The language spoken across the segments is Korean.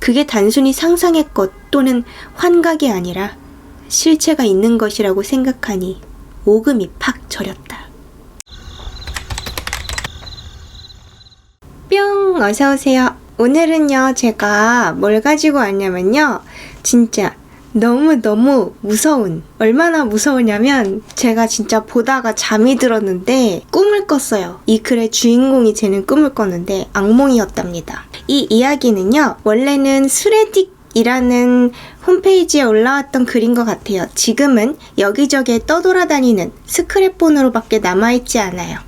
그게 단순히 상상의 것 또는 환각이 아니라 실체가 있는 것이라고 생각하니 오금이 팍 저렸다. 뿅! 어서오세요. 오늘은요, 제가 뭘 가지고 왔냐면요. 진짜 너무너무 무서운, 얼마나 무서우냐면 제가 진짜 보다가 잠이 들었는데 꿈을 꿨어요. 이 글의 주인공이 되는 꿈을 꿨는데 악몽이었답니다. 이 이야기는요, 원래는 스레딕이라는 홈페이지에 올라왔던 글인 것 같아요. 지금은 여기저기에 떠돌아다니는 스크랩본으로밖에 남아있지 않아요.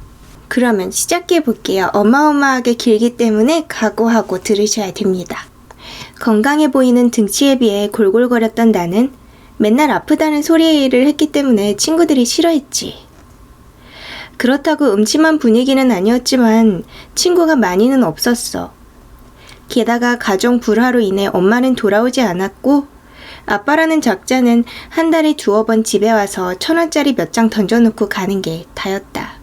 그러면 시작해볼게요. 어마어마하게 길기 때문에 각오하고 들으셔야 됩니다. 건강해 보이는 등치에 비해 골골거렸던 나는 맨날 아프다는 소리를 했기 때문에 친구들이 싫어했지. 그렇다고 음침한 분위기는 아니었지만 친구가 많이는 없었어. 게다가 가정 불화로 인해 엄마는 돌아오지 않았고 아빠라는 작자는 한 달에 2-번 집에 와서 1,000원짜리 몇 장 던져놓고 가는 게 다였다.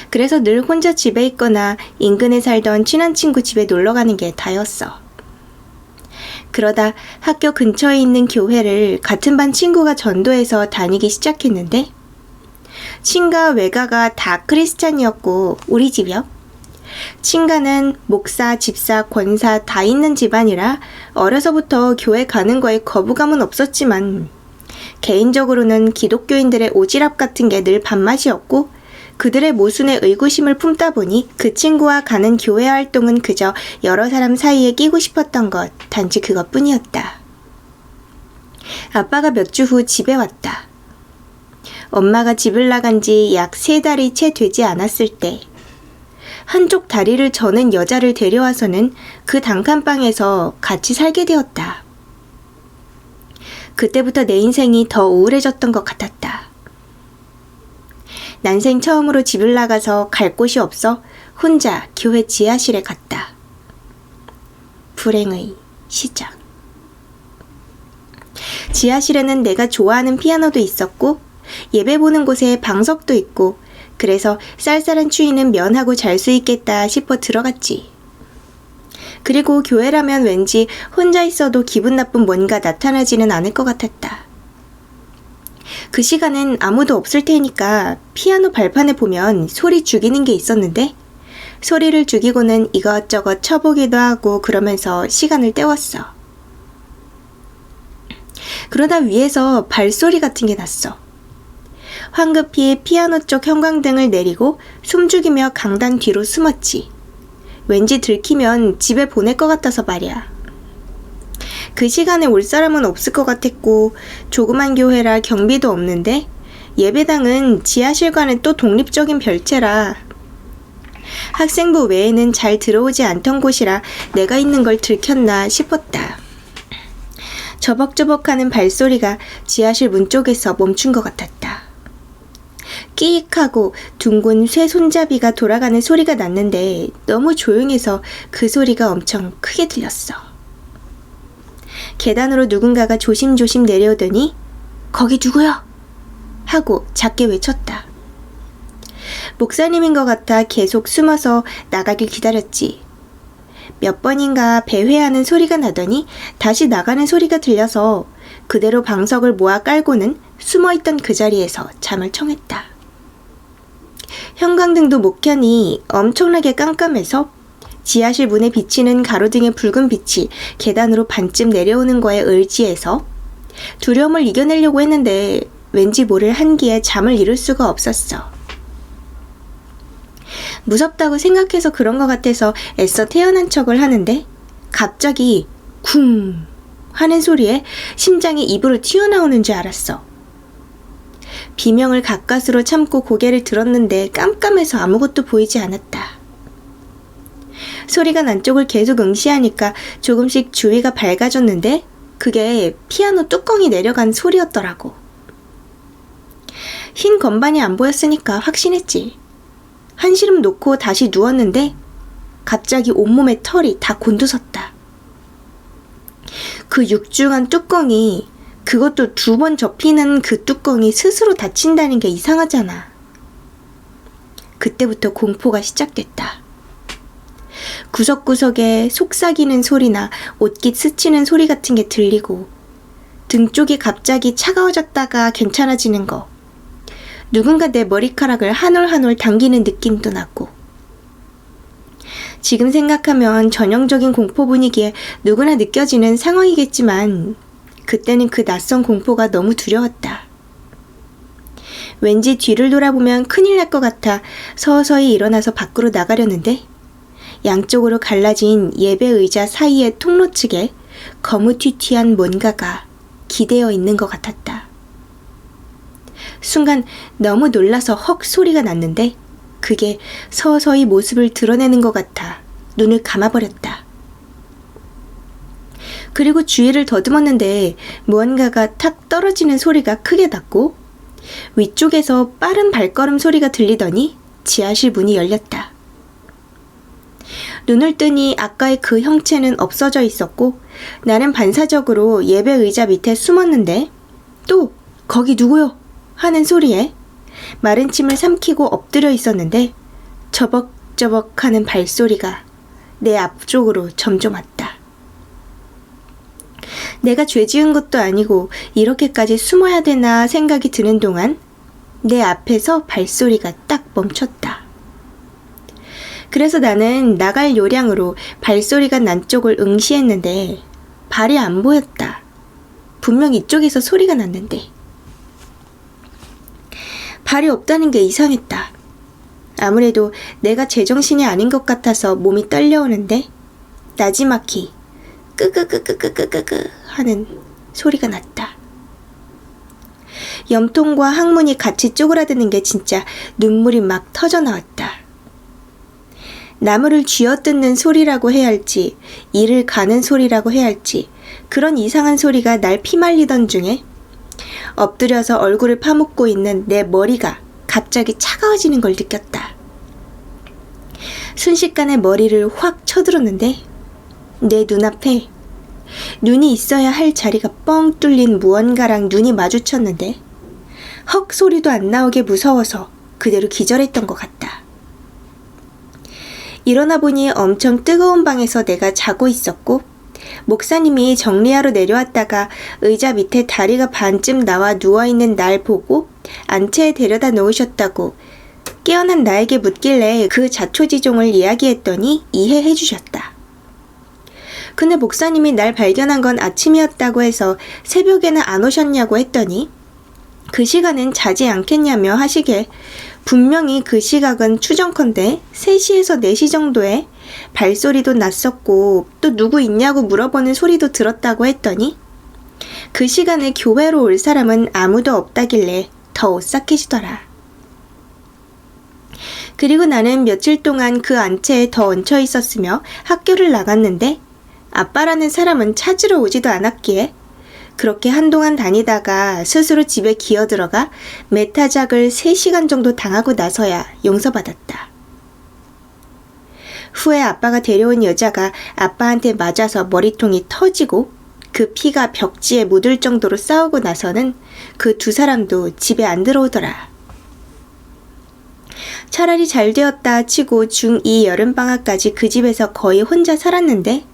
그래서 늘 혼자 집에 있거나 인근에 살던 친한 친구 집에 놀러가는 게 다였어. 그러다 학교 근처에 있는 교회를 같은 반 친구가 전도해서 다니기 시작했는데 친가 외가가 다 크리스찬이었고 우리 집이요. 친가는 목사, 집사, 권사 다 있는 집안이라 어려서부터 교회 가는 거에 거부감은 없었지만 개인적으로는 기독교인들의 오지랖 같은 게 늘 밥맛이었고 그들의 모순에 의구심을 품다 보니 그 친구와 가는 교회 활동은 그저 여러 사람 사이에 끼고 싶었던 것, 단지 그것뿐이었다. 아빠가 몇 주 후 집에 왔다. 엄마가 집을 나간 지 약 3달이 채 되지 않았을 때 한쪽 다리를 저는 여자를 데려와서는 그 단칸방에서 같이 살게 되었다. 그때부터 내 인생이 더 우울해졌던 것 같았다. 난생 처음으로 집을 나가서 갈 곳이 없어 혼자 교회 지하실에 갔다. 불행의 시작. 지하실에는 내가 좋아하는 피아노도 있었고 예배 보는 곳에 방석도 있고 그래서 쌀쌀한 추위는 면하고 잘 수 있겠다 싶어 들어갔지. 그리고 교회라면 왠지 혼자 있어도 기분 나쁜 뭔가 나타나지는 않을 것 같았다. 그 시간엔 아무도 없을 테니까 피아노 발판에 보면 소리 죽이는 게 있었는데 소리를 죽이고는 이것저것 쳐보기도 하고 그러면서 시간을 때웠어. 그러다 위에서 발소리 같은 게 났어. 황급히 피아노 쪽 형광등을 내리고 숨죽이며 강당 뒤로 숨었지. 왠지 들키면 집에 보낼 것 같아서 말이야. 그 시간에 올 사람은 없을 것 같았고 조그만 교회라 경비도 없는데 예배당은 지하실과는 또 독립적인 별채라 학생부 외에는 잘 들어오지 않던 곳이라 내가 있는 걸 들켰나 싶었다. 저벅저벅하는 발소리가 지하실 문 쪽에서 멈춘 것 같았다. 끼익하고 둥근 쇠 손잡이가 돌아가는 소리가 났는데 너무 조용해서 그 소리가 엄청 크게 들렸어. 계단으로 누군가가 조심조심 내려오더니 거기 누구야? 하고 작게 외쳤다. 목사님인 것 같아 계속 숨어서 나가길 기다렸지. 몇 번인가 배회하는 소리가 나더니 다시 나가는 소리가 들려서 그대로 방석을 모아 깔고는 숨어있던 그 자리에서 잠을 청했다. 형광등도 못 켜니 엄청나게 깜깜해서 지하실 문에 비치는 가로등의 붉은 빛이 계단으로 반쯤 내려오는 거에 의지해서 두려움을 이겨내려고 했는데 왠지 모를 한기에 잠을 이룰 수가 없었어. 무섭다고 생각해서 그런 것 같아서 애써 태어난 척을 하는데 갑자기 쿵 하는 소리에 심장이 입으로 튀어나오는 줄 알았어. 비명을 가까스로 참고 고개를 들었는데 깜깜해서 아무것도 보이지 않았다. 소리가 난 쪽을 계속 응시하니까 조금씩 주위가 밝아졌는데 그게 피아노 뚜껑이 내려간 소리였더라고. 흰 건반이 안 보였으니까 확신했지. 한시름 놓고 다시 누웠는데 갑자기 온몸에 털이 다 곤두섰다. 그 육중한 뚜껑이, 그것도 2번 접히는 그 뚜껑이 스스로 닫힌다는 게 이상하잖아. 그때부터 공포가 시작됐다. 구석구석에 속삭이는 소리나 옷깃 스치는 소리 같은 게 들리고 등 쪽이 갑자기 차가워졌다가 괜찮아지는 거, 누군가 내 머리카락을 한 올 한 올 당기는 느낌도 나고. 지금 생각하면 전형적인 공포 분위기에 누구나 느껴지는 상황이겠지만 그때는 그 낯선 공포가 너무 두려웠다. 왠지 뒤를 돌아보면 큰일 날 것 같아 서서히 일어나서 밖으로 나가려는데 양쪽으로 갈라진 예배 의자 사이의 통로 측에 거무튀튀한 뭔가가 기대어 있는 것 같았다. 순간 너무 놀라서 헉 소리가 났는데 그게 서서히 모습을 드러내는 것 같아 눈을 감아버렸다. 그리고 주위를 더듬었는데 무언가가 탁 떨어지는 소리가 크게 났고 위쪽에서 빠른 발걸음 소리가 들리더니 지하실 문이 열렸다. 눈을 뜨니 아까의 그 형체는 없어져 있었고 나는 반사적으로 예배 의자 밑에 숨었는데 또 거기 누구요? 하는 소리에 마른 침을 삼키고 엎드려 있었는데 저벅저벅 하는 발소리가 내 앞쪽으로 점점 왔다. 내가 죄 지은 것도 아니고 이렇게까지 숨어야 되나 생각이 드는 동안 내 앞에서 발소리가 딱 멈췄다. 그래서 나는 나갈 요량으로 발소리가 난 쪽을 응시했는데 발이 안 보였다. 분명 이쪽에서 소리가 났는데 발이 없다는 게 이상했다. 아무래도 내가 제정신이 아닌 것 같아서 몸이 떨려오는데 나지막히 끄끄끄끄끄끄끄 하는 소리가 났다. 염통과 항문이 같이 쪼그라드는 게 진짜 눈물이 막 터져 나왔다. 나무를 쥐어뜯는 소리라고 해야 할지 이를 가는 소리라고 해야 할지 그런 이상한 소리가 날 피말리던 중에 엎드려서 얼굴을 파묻고 있는 내 머리가 갑자기 차가워지는 걸 느꼈다. 순식간에 머리를 확 쳐들었는데 내 눈앞에 눈이 있어야 할 자리가 뻥 뚫린 무언가랑 눈이 마주쳤는데 헉 소리도 안 나오게 무서워서 그대로 기절했던 것 같다. 일어나 보니 엄청 뜨거운 방에서 내가 자고 있었고 목사님이 정리하러 내려왔다가 의자 밑에 다리가 반쯤 나와 누워있는 날 보고 안채에 데려다 놓으셨다고 깨어난 나에게 묻길래 그 자초지종을 이야기했더니 이해해 주셨다. 근데 목사님이 날 발견한 건 아침이었다고 해서 새벽에는 안 오셨냐고 했더니 그 시간엔 자지 않겠냐며 하시게 분명히 그 시각은 추정컨대 3시에서 4시 정도에 발소리도 났었고 또 누구 있냐고 물어보는 소리도 들었다고 했더니 그 시간에 교회로 올 사람은 아무도 없다길래 더 오싹해지더라. 그리고 나는 며칠 동안 그 안채에 더 얹혀 있었으며 학교를 나갔는데 아빠라는 사람은 찾으러 오지도 않았기에 그렇게 한동안 다니다가 스스로 집에 기어들어가 메타작을 3시간 정도 당하고 나서야 용서받았다. 후에 아빠가 데려온 여자가 아빠한테 맞아서 머리통이 터지고 그 피가 벽지에 묻을 정도로 싸우고 나서는 그 2사람도 집에 안 들어오더라. 차라리 잘 되었다 치고 중2 여름방학까지 그 집에서 거의 혼자 살았는데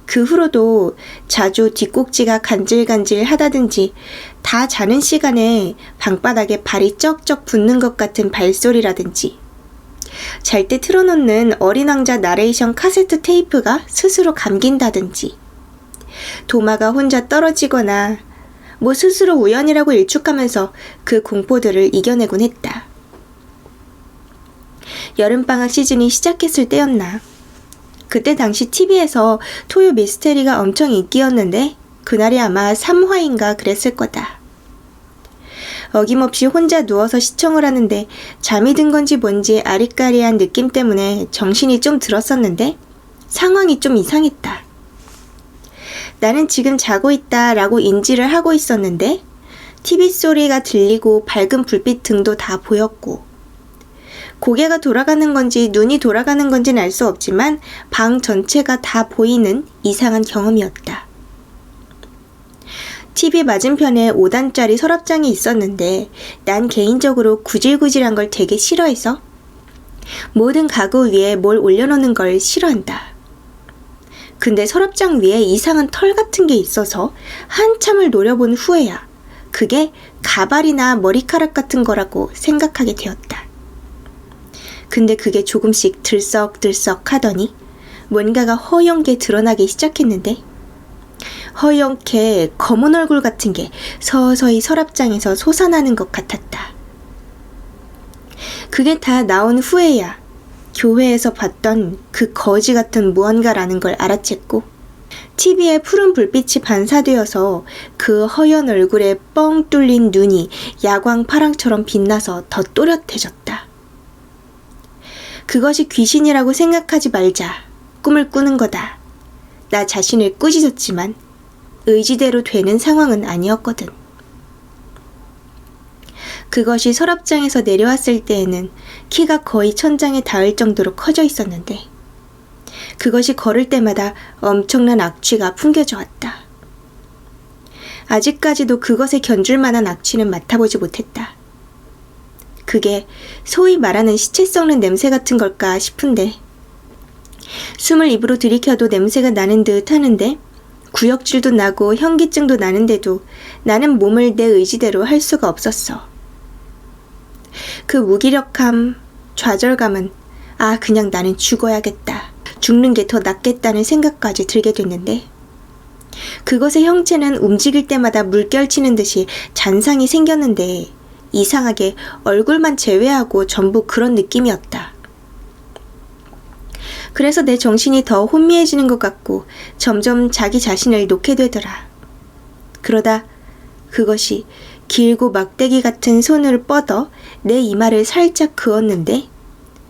그 후로도 자주 뒷꼭지가 간질간질 하다든지 다 자는 시간에 방바닥에 발이 쩍쩍 붙는 것 같은 발소리라든지 잘 때 틀어놓는 어린 왕자 나레이션 카세트 테이프가 스스로 감긴다든지 도마가 혼자 떨어지거나 뭐 스스로 우연이라고 일축하면서 그 공포들을 이겨내곤 했다. 여름방학 시즌이 시작했을 때였나. 그때 당시 TV에서 토요 미스테리가 엄청 인기였는데 그날이 아마 3화인가 그랬을 거다. 어김없이 혼자 누워서 시청을 하는데 잠이 든 건지 뭔지 아리까리한 느낌 때문에 정신이 좀 들었었는데 상황이 좀 이상했다. 나는 지금 자고 있다 라고 인지를 하고 있었는데 TV 소리가 들리고 밝은 불빛 등도 다 보였고 고개가 돌아가는 건지 눈이 돌아가는 건지는 알 수 없지만 방 전체가 다 보이는 이상한 경험이었다. TV 맞은편에 5단짜리 서랍장이 있었는데 난 개인적으로 구질구질한 걸 되게 싫어해서 모든 가구 위에 뭘 올려놓는 걸 싫어한다. 근데 서랍장 위에 이상한 털 같은 게 있어서 한참을 노려본 후에야 그게 가발이나 머리카락 같은 거라고 생각하게 되었다. 근데 그게 조금씩 들썩들썩 하더니 뭔가가 허옇게 드러나기 시작했는데 허옇게 검은 얼굴 같은 게 서서히 서랍장에서 솟아나는 것 같았다. 그게 다 나온 후에야 교회에서 봤던 그 거지 같은 무언가라는 걸 알아챘고 TV에 푸른 불빛이 반사되어서 그 허연 얼굴에 뻥 뚫린 눈이 야광 파랑처럼 빛나서 더 또렷해졌다. 그것이 귀신이라고 생각하지 말자. 꿈을 꾸는 거다. 나 자신을 꾸짖었지만 의지대로 되는 상황은 아니었거든. 그것이 서랍장에서 내려왔을 때에는 키가 거의 천장에 닿을 정도로 커져 있었는데 그것이 걸을 때마다 엄청난 악취가 풍겨져 왔다. 아직까지도 그것에 견줄 만한 악취는 맡아보지 못했다. 그게 소위 말하는 시체 썩는 냄새 같은 걸까 싶은데 숨을 입으로 들이켜도 냄새가 나는 듯 하는데 구역질도 나고 현기증도 나는데도 나는 몸을 내 의지대로 할 수가 없었어. 그 무기력함, 좌절감은 그냥 나는 죽어야겠다. 죽는 게 더 낫겠다는 생각까지 들게 됐는데 그것의 형체는 움직일 때마다 물결치는 듯이 잔상이 생겼는데 이상하게 얼굴만 제외하고 전부 그런 느낌이었다. 그래서 내 정신이 더 혼미해지는 것 같고 점점 자기 자신을 놓게 되더라. 그러다 그것이 길고 막대기 같은 손을 뻗어 내 이마를 살짝 그었는데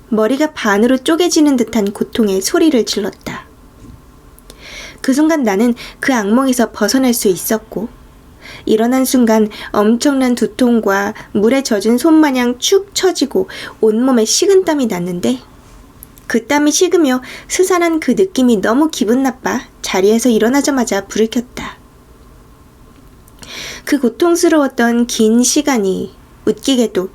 머리가 반으로 쪼개지는 듯한 고통의 소리를 질렀다. 그 순간 나는 그 악몽에서 벗어날 수 있었고 일어난 순간 엄청난 두통과 물에 젖은 손마냥 축 처지고 온몸에 식은땀이 났는데 그 땀이 식으며 스산한 그 느낌이 너무 기분 나빠 자리에서 일어나자마자 불을 켰다. 그 고통스러웠던 긴 시간이 웃기게도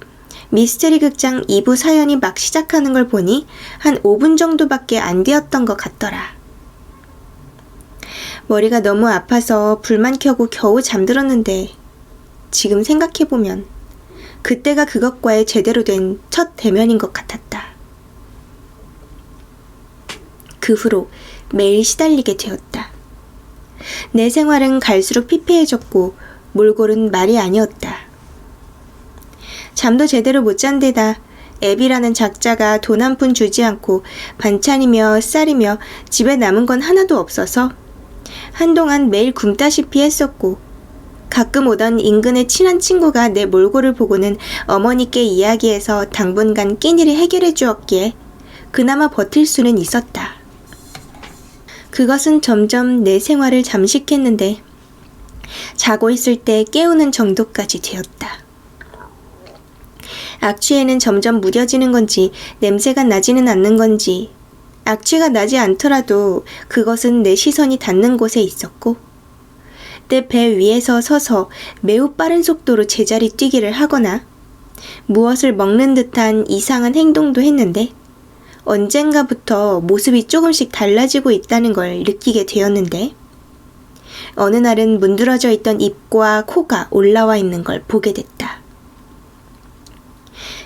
미스테리 극장 2부 사연이 막 시작하는 걸 보니 한 5분 정도밖에 안 되었던 것 같더라. 머리가 너무 아파서 불만 켜고 겨우 잠들었는데 지금 생각해보면 그때가 그것과의 제대로 된 첫 대면인 것 같았다. 그 후로 매일 시달리게 되었다. 내 생활은 갈수록 피폐해졌고 몰골은 말이 아니었다. 잠도 제대로 못 잔 데다 애비라는 작자가 돈 한 푼 주지 않고 반찬이며 쌀이며 집에 남은 건 하나도 없어서 한동안 매일 굶다시피 했었고 가끔 오던 인근의 친한 친구가 내 몰골을 보고는 어머니께 이야기해서 당분간 끼니를 해결해 주었기에 그나마 버틸 수는 있었다. 그것은 점점 내 생활을 잠식했는데 자고 있을 때 깨우는 정도까지 되었다. 악취에는 점점 무뎌지는 건지 냄새가 나지는 않는 건지 악취가 나지 않더라도 그것은 내 시선이 닿는 곳에 있었고 내 배 위에서 서서 매우 빠른 속도로 제자리 뛰기를 하거나 무엇을 먹는 듯한 이상한 행동도 했는데 언젠가부터 모습이 조금씩 달라지고 있다는 걸 느끼게 되었는데 어느 날은 문드러져 있던 입과 코가 올라와 있는 걸 보게 됐다.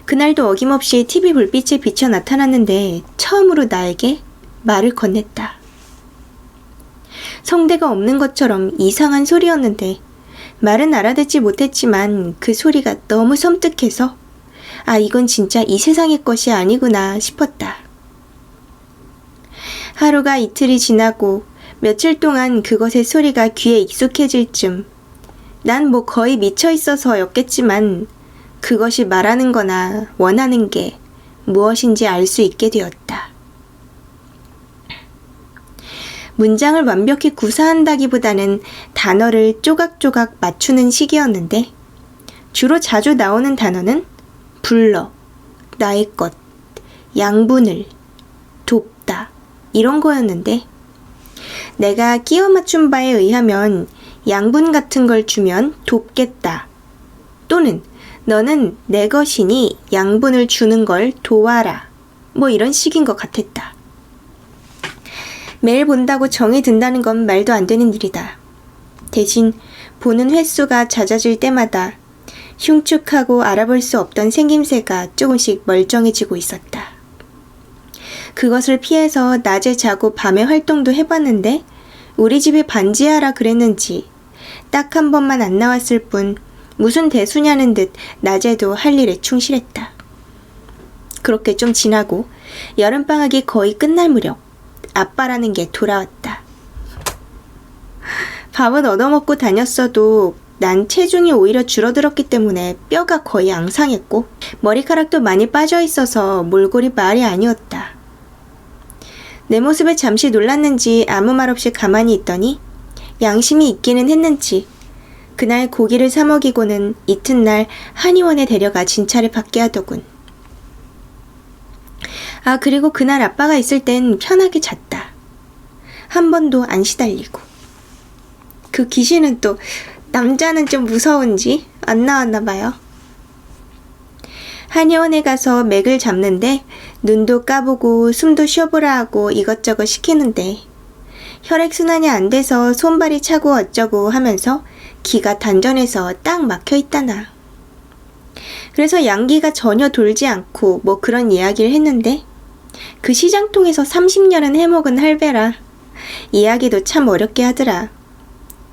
그날도 어김없이 TV 불빛에 비쳐 나타났는데 처음으로 나에게 말을 건넸다. 성대가 없는 것처럼 이상한 소리였는데 말은 알아듣지 못했지만 그 소리가 너무 섬뜩해서 이건 진짜 이 세상의 것이 아니구나 싶었다. 하루가 이틀이 지나고 며칠 동안 그것의 소리가 귀에 익숙해질 쯤 난 거의 미쳐 있어서였겠지만 그것이 말하는 거나 원하는 게 무엇인지 알 수 있게 되었다. 문장을 완벽히 구사한다기보다는 단어를 조각조각 맞추는 식이었는데 주로 자주 나오는 단어는 불러, 나의 것, 양분을, 돕다 이런 거였는데 내가 끼워 맞춘 바에 의하면 양분 같은 걸 주면 돕겠다 또는 너는 내 것이니 양분을 주는 걸 도와라 뭐 이런 식인 것 같았다. 매일 본다고 정이 든다는 건 말도 안 되는 일이다. 대신 보는 횟수가 잦아질 때마다 흉측하고 알아볼 수 없던 생김새가 조금씩 멀쩡해지고 있었다. 그것을 피해서 낮에 자고 밤에 활동도 해봤는데 우리 집에 반지하라 그랬는지 딱 한 번만 안 나왔을 뿐 무슨 대수냐는 듯 낮에도 할 일에 충실했다. 그렇게 좀 지나고 여름방학이 거의 끝날 무렵 아빠라는 게 돌아왔다. 밥은 얻어먹고 다녔어도 난 체중이 오히려 줄어들었기 때문에 뼈가 거의 앙상했고 머리카락도 많이 빠져있어서 몰골이 말이 아니었다. 내 모습에 잠시 놀랐는지 아무 말 없이 가만히 있더니 양심이 있기는 했는지 그날 고기를 사 먹이고는 이튿날 한의원에 데려가 진찰을 받게 하더군. 아, 그리고 그날 아빠가 있을 땐 편하게 잤다. 한 번도 안 시달리고. 그 귀신은 또 남자는 좀 무서운지 안 나왔나 봐요. 한의원에 가서 맥을 잡는데 눈도 까보고 숨도 쉬어보라 하고 이것저것 시키는데 혈액순환이 안 돼서 손발이 차고 어쩌고 하면서 기가 단전해서 딱 막혀있다나. 그래서 양기가 전혀 돌지 않고 뭐 그런 이야기를 했는데 그 시장통에서 30년은 해먹은 할배라 이야기도 참 어렵게 하더라.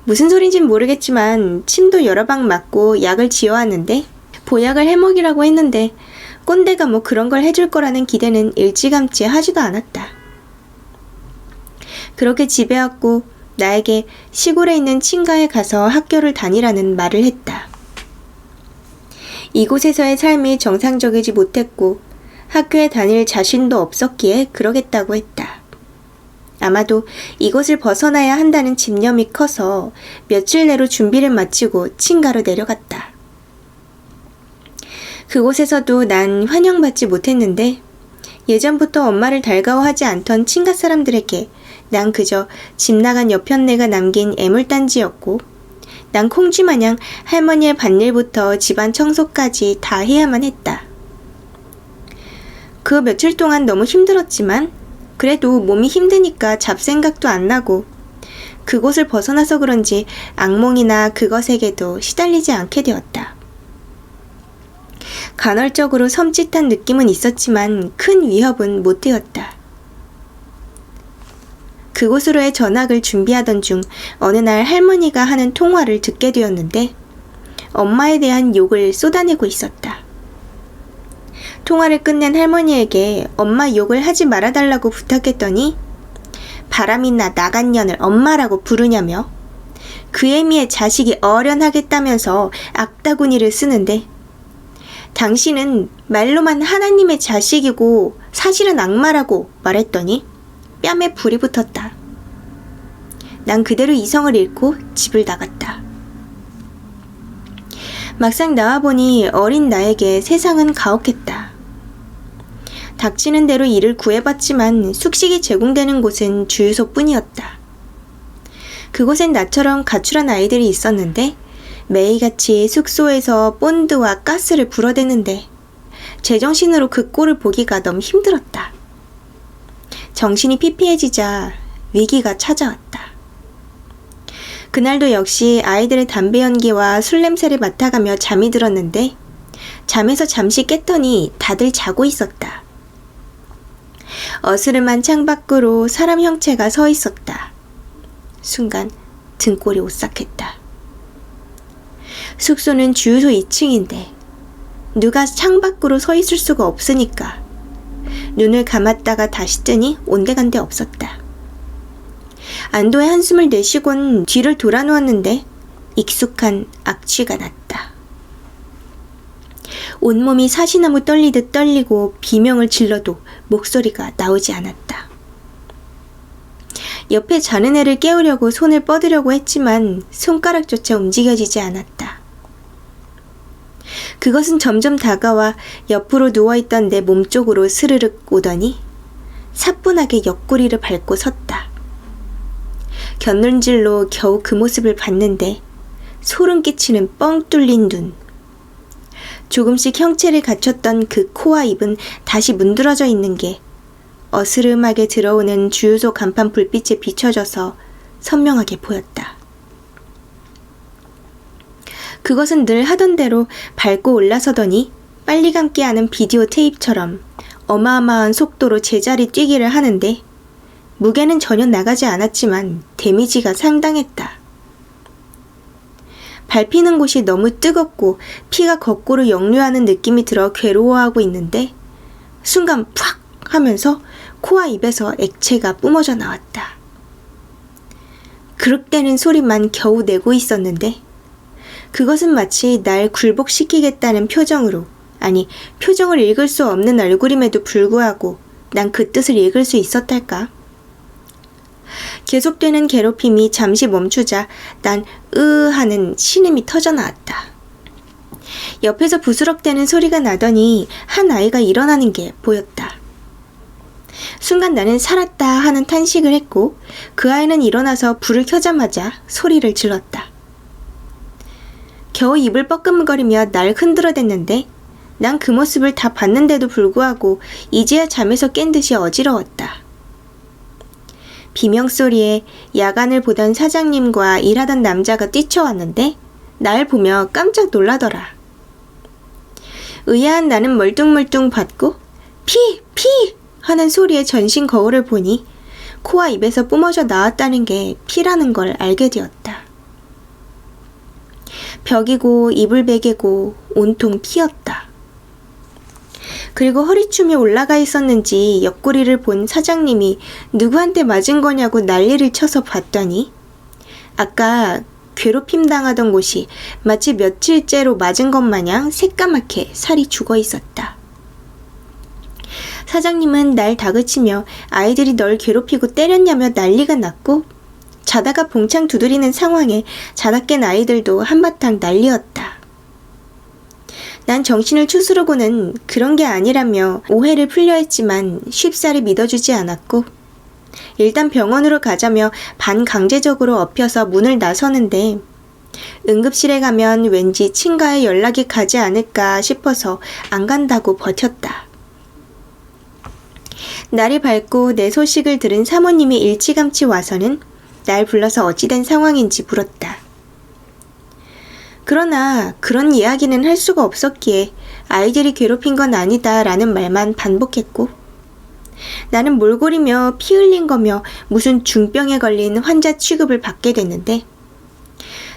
무슨 소린진 모르겠지만 침도 여러 방 맞고 약을 지어왔는데 보약을 해먹이라고 했는데 꼰대가 뭐 그런 걸 해줄 거라는 기대는 일찌감치 하지도 않았다. 그렇게 집에 왔고 나에게 시골에 있는 친가에 가서 학교를 다니라는 말을 했다. 이곳에서의 삶이 정상적이지 못했고 학교에 다닐 자신도 없었기에 그러겠다고 했다. 아마도 이곳을 벗어나야 한다는 집념이 커서 며칠 내로 준비를 마치고 친가로 내려갔다. 그곳에서도 난 환영받지 못했는데 예전부터 엄마를 달가워하지 않던 친가 사람들에게 난 그저 집 나간 여편네가 남긴 애물단지였고 난 콩쥐마냥 할머니의 밭일부터 집안 청소까지 다 해야만 했다. 그 며칠 동안 너무 힘들었지만 그래도 몸이 힘드니까 잡생각도 안 나고 그곳을 벗어나서 그런지 악몽이나 그것에게도 시달리지 않게 되었다. 간헐적으로 섬찟한 느낌은 있었지만 큰 위협은 못 되었다. 그곳으로의 전학을 준비하던 중 어느 날 할머니가 하는 통화를 듣게 되었는데 엄마에 대한 욕을 쏟아내고 있었다. 통화를 끝낸 할머니에게 엄마 욕을 하지 말아달라고 부탁했더니 바람이나 나간 년을 엄마라고 부르냐며 그 애미의 자식이 어련하겠다면서 악다구니를 쓰는데 당신은 말로만 하나님의 자식이고 사실은 악마라고 말했더니 뺨에 불이 붙었다. 난 그대로 이성을 잃고 집을 나갔다. 막상 나와보니 어린 나에게 세상은 가혹했다. 닥치는 대로 일을 구해봤지만 숙식이 제공되는 곳은 주유소뿐이었다. 그곳엔 나처럼 가출한 아이들이 있었는데 매일같이 숙소에서 본드와 가스를 불어대는데 제정신으로 그 꼴을 보기가 너무 힘들었다. 정신이 피폐해지자 위기가 찾아왔다. 그날도 역시 아이들의 담배 연기와 술 냄새를 맡아가며 잠이 들었는데 잠에서 잠시 깼더니 다들 자고 있었다. 어스름한 창밖으로 사람 형체가 서 있었다. 순간 등골이 오싹했다. 숙소는 주유소 2층인데 누가 창밖으로 서 있을 수가 없으니까 눈을 감았다가 다시 뜨니 온데간데 없었다. 안도의 한숨을 내쉬곤 뒤를 돌아누웠는데 익숙한 악취가 났다. 온몸이 사시나무 떨리듯 떨리고 비명을 질러도 목소리가 나오지 않았다. 옆에 자는 애를 깨우려고 손을 뻗으려고 했지만 손가락조차 움직여지지 않았다. 그것은 점점 다가와 옆으로 누워있던 내 몸쪽으로 스르륵 오더니 사뿐하게 옆구리를 밟고 섰다. 곁눈질로 겨우 그 모습을 봤는데 소름 끼치는 뻥 뚫린 눈. 조금씩 형체를 갖췄던 그 코와 입은 다시 문드러져 있는 게 어스름하게 들어오는 주유소 간판 불빛에 비춰져서 선명하게 보였다. 그것은 늘 하던 대로 밟고 올라서더니 빨리 감기 하는 비디오 테이프처럼 어마어마한 속도로 제자리 뛰기를 하는데 무게는 전혀 나가지 않았지만 데미지가 상당했다. 밟히는 곳이 너무 뜨겁고 피가 거꾸로 역류하는 느낌이 들어 괴로워하고 있는데 순간 팍 하면서 코와 입에서 액체가 뿜어져 나왔다. 그럭대는 소리만 겨우 내고 있었는데 그것은 마치 날 굴복시키겠다는 표정으로, 아니 표정을 읽을 수 없는 얼굴임에도 불구하고 난 그 뜻을 읽을 수 있었달까? 계속되는 괴롭힘이 잠시 멈추자 난 하는 신음이 터져나왔다. 옆에서 부스럭대는 소리가 나더니 한 아이가 일어나는 게 보였다. 순간 나는 살았다 하는 탄식을 했고 그 아이는 일어나서 불을 켜자마자 소리를 질렀다. 겨우 입을 뻐끔거리며 날 흔들어댔는데 난 그 모습을 다 봤는데도 불구하고 이제야 잠에서 깬 듯이 어지러웠다. 비명소리에 야간을 보던 사장님과 일하던 남자가 뛰쳐왔는데 날 보며 깜짝 놀라더라. 의아한 나는 멀뚱멀뚱 받고 피! 하는 소리에 전신 거울을 보니 코와 입에서 뿜어져 나왔다는 게 피라는 걸 알게 되었다. 벽이고 이불 베개고 온통 피였다. 그리고 허리춤이 올라가 있었는지 옆구리를 본 사장님이 누구한테 맞은 거냐고 난리를 쳐서 봤더니 아까 괴롭힘 당하던 곳이 마치 며칠째로 맞은 것 마냥 새까맣게 살이 죽어 있었다. 사장님은 날 다그치며 아이들이 널 괴롭히고 때렸냐며 난리가 났고 자다가 봉창 두드리는 상황에 자다 깬 아이들도 한바탕 난리였다. 난 정신을 추스르고는 그런 게 아니라며 오해를 풀려 했지만 쉽사리 믿어주지 않았고 일단 병원으로 가자며 반강제적으로 업혀서 문을 나서는데 응급실에 가면 왠지 친가에 연락이 가지 않을까 싶어서 안 간다고 버텼다. 날이 밝고 내 소식을 들은 사모님이 일찌감치 와서는 날 불러서 어찌된 상황인지 물었다. 그러나 그런 이야기는 할 수가 없었기에 아이들이 괴롭힌 건 아니다 라는 말만 반복했고 나는 몰골이며 피 흘린 거며 무슨 중병에 걸린 환자 취급을 받게 됐는데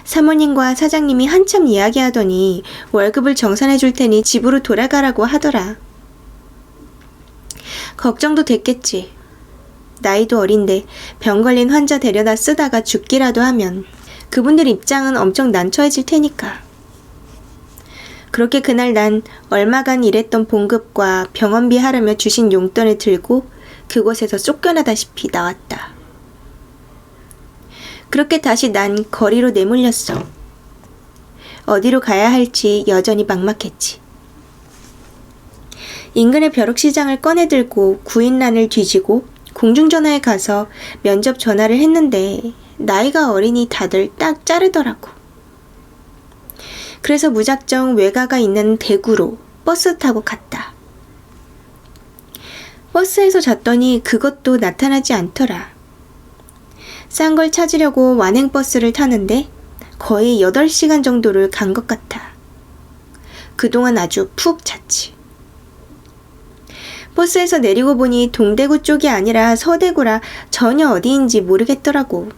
사모님과 사장님이 한참 이야기하더니 월급을 정산해 줄 테니 집으로 돌아가라고 하더라. 걱정도 됐겠지. 나이도 어린데 병 걸린 환자 데려다 쓰다가 죽기라도 하면 그분들 입장은 엄청 난처해질 테니까. 그렇게 그날 난 얼마간 일했던 봉급과 병원비 하려며 주신 용돈을 들고 그곳에서 쫓겨나다시피 나왔다. 그렇게 다시 난 거리로 내몰렸어. 어디로 가야 할지 여전히 막막했지. 인근의 벼룩시장을 꺼내들고 구인란을 뒤지고 공중전화에 가서 면접 전화를 했는데 나이가 어리니 다들 딱 자르더라고. 그래서 무작정 외가가 있는 대구로 버스 타고 갔다. 버스에서 잤더니 그것도 나타나지 않더라. 싼 걸 찾으려고 완행버스를 타는데 거의 8시간 정도를 간 것 같아. 그동안 아주 푹 잤지. 버스에서 내리고 보니 동대구 쪽이 아니라 서대구라 전혀 어디인지 모르겠더라고.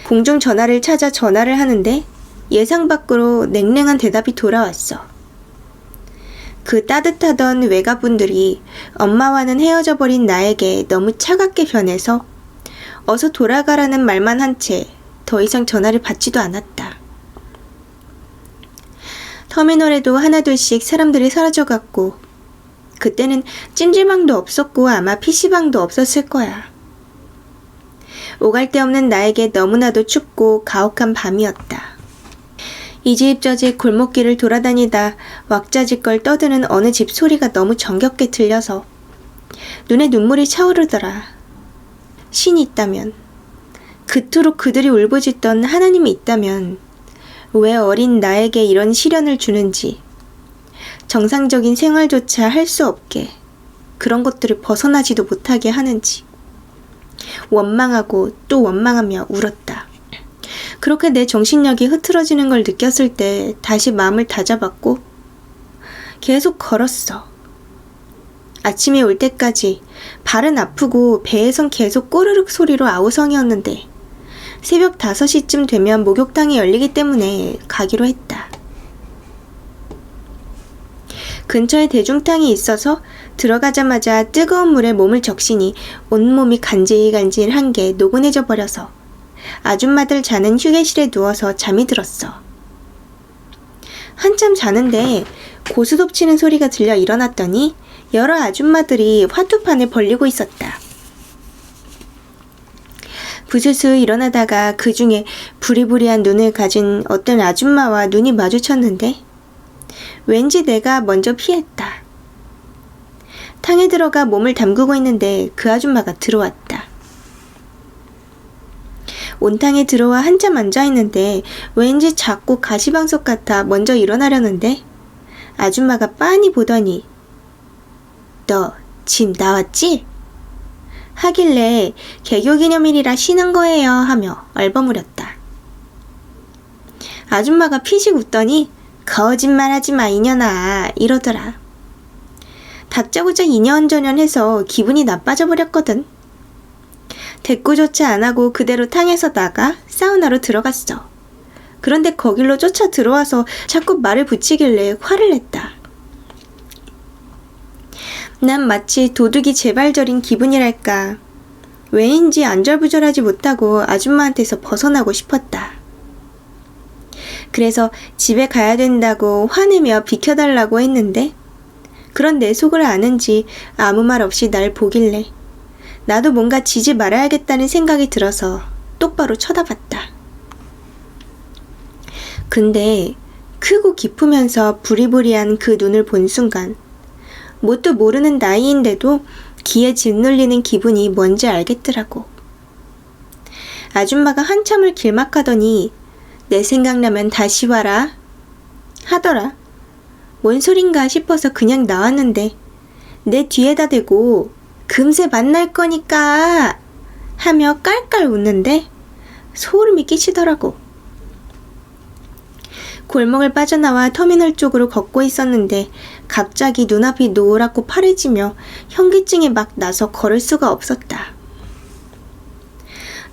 공중전화를 찾아 전화를 하는데 예상 밖으로 냉랭한 대답이 돌아왔어. 그 따뜻하던 외가분들이 엄마와는 헤어져 버린 나에게 너무 차갑게 변해서 어서 돌아가라는 말만 한 채 더 이상 전화를 받지도 않았다. 터미널에도 하나둘씩 사람들이 사라져갔고 그때는 찜질방도 없었고 아마 PC방도 없었을 거야. 오갈 데 없는 나에게 너무나도 춥고 가혹한 밤이었다. 이 집 저 집 골목길을 돌아다니다 왁자지껄 떠드는 어느 집 소리가 너무 정겹게 들려서 눈에 눈물이 차오르더라. 신이 있다면, 그토록 그들이 울부짖던 하나님이 있다면 왜 어린 나에게 이런 시련을 주는지 정상적인 생활조차 할 수 없게 그런 것들을 벗어나지도 못하게 하는지 원망하고 또 원망하며 울었다. 그렇게 내 정신력이 흐트러지는 걸 느꼈을 때 다시 마음을 다잡았고 계속 걸었어. 아침이 올 때까지 발은 아프고 배에선 계속 꼬르륵 소리로 아우성이었는데 새벽 5시쯤 되면 목욕탕이 열리기 때문에 가기로 했다. 근처에 대중탕이 있어서 들어가자마자 뜨거운 물에 몸을 적시니 온몸이 간질간질한 게 노곤해져 버려서 아줌마들 자는 휴게실에 누워서 잠이 들었어. 한참 자는데 고스톱 치는 소리가 들려 일어났더니 여러 아줌마들이 화투판을 벌리고 있었다. 부스스 일어나다가 그 중에 부리부리한 눈을 가진 어떤 아줌마와 눈이 마주쳤는데 왠지 내가 먼저 피했다. 탕에 들어가 몸을 담그고 있는데 그 아줌마가 들어왔다. 온탕에 들어와 한참 앉아있는데 왠지 자꾸 가시방석 같아 먼저 일어나려는데 아줌마가 빤히 보더니 너 짐 나왔지? 하길래 개교기념일이라 쉬는 거예요 하며 얼버무렸다. 아줌마가 피식 웃더니 거짓말하지 마 이년아 이러더라. 다짜고짜 이년저년해서 기분이 나빠져 버렸거든. 대꾸조차 안 하고 그대로 탕에서 나가 사우나로 들어갔어. 그런데 거길로 쫓아 들어와서 자꾸 말을 붙이길래 화를 냈다. 난 마치 도둑이 재발절인 기분이랄까. 왜인지 안절부절하지 못하고 아줌마한테서 벗어나고 싶었다. 그래서 집에 가야 된다고 화내며 비켜달라고 했는데 그런 내 속을 아는지 아무 말 없이 날 보길래 나도 뭔가 지지 말아야겠다는 생각이 들어서 똑바로 쳐다봤다. 근데 크고 깊으면서 부리부리한 그 눈을 본 순간 뭣도 모르는 나이인데도 귀에 짓눌리는 기분이 뭔지 알겠더라고. 아줌마가 한참을 길막하더니 내 생각나면 다시 와라 하더라. 뭔 소린가 싶어서 그냥 나왔는데 내 뒤에다 대고 금세 만날 거니까 하며 깔깔 웃는데 소름이 끼치더라고. 골목을 빠져나와 터미널 쪽으로 걷고 있었는데 갑자기 눈앞이 노랗고 파래지며 현기증이 막 나서 걸을 수가 없었다.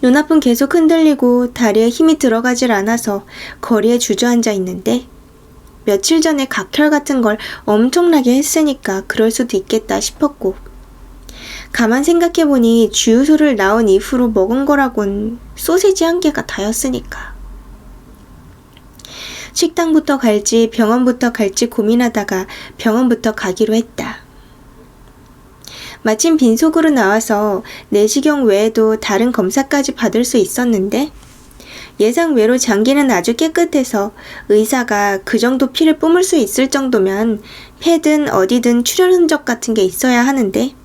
눈앞은 계속 흔들리고 다리에 힘이 들어가질 않아서 거리에 주저앉아 있는데 며칠 전에 각혈 같은 걸 엄청나게 했으니까 그럴 수도 있겠다 싶었고 가만 생각해보니 주유소를 나온 이후로 먹은 거라곤 소세지 한 개가 다였으니까. 식당부터 갈지 병원부터 갈지 고민하다가 병원부터 가기로 했다. 마침 빈속으로 나와서 내시경 외에도 다른 검사까지 받을 수 있었는데 예상 외로 장기는 아주 깨끗해서 의사가 그 정도 피를 뿜을 수 있을 정도면 폐든 어디든 출혈 흔적 같은 게 있어야 하는데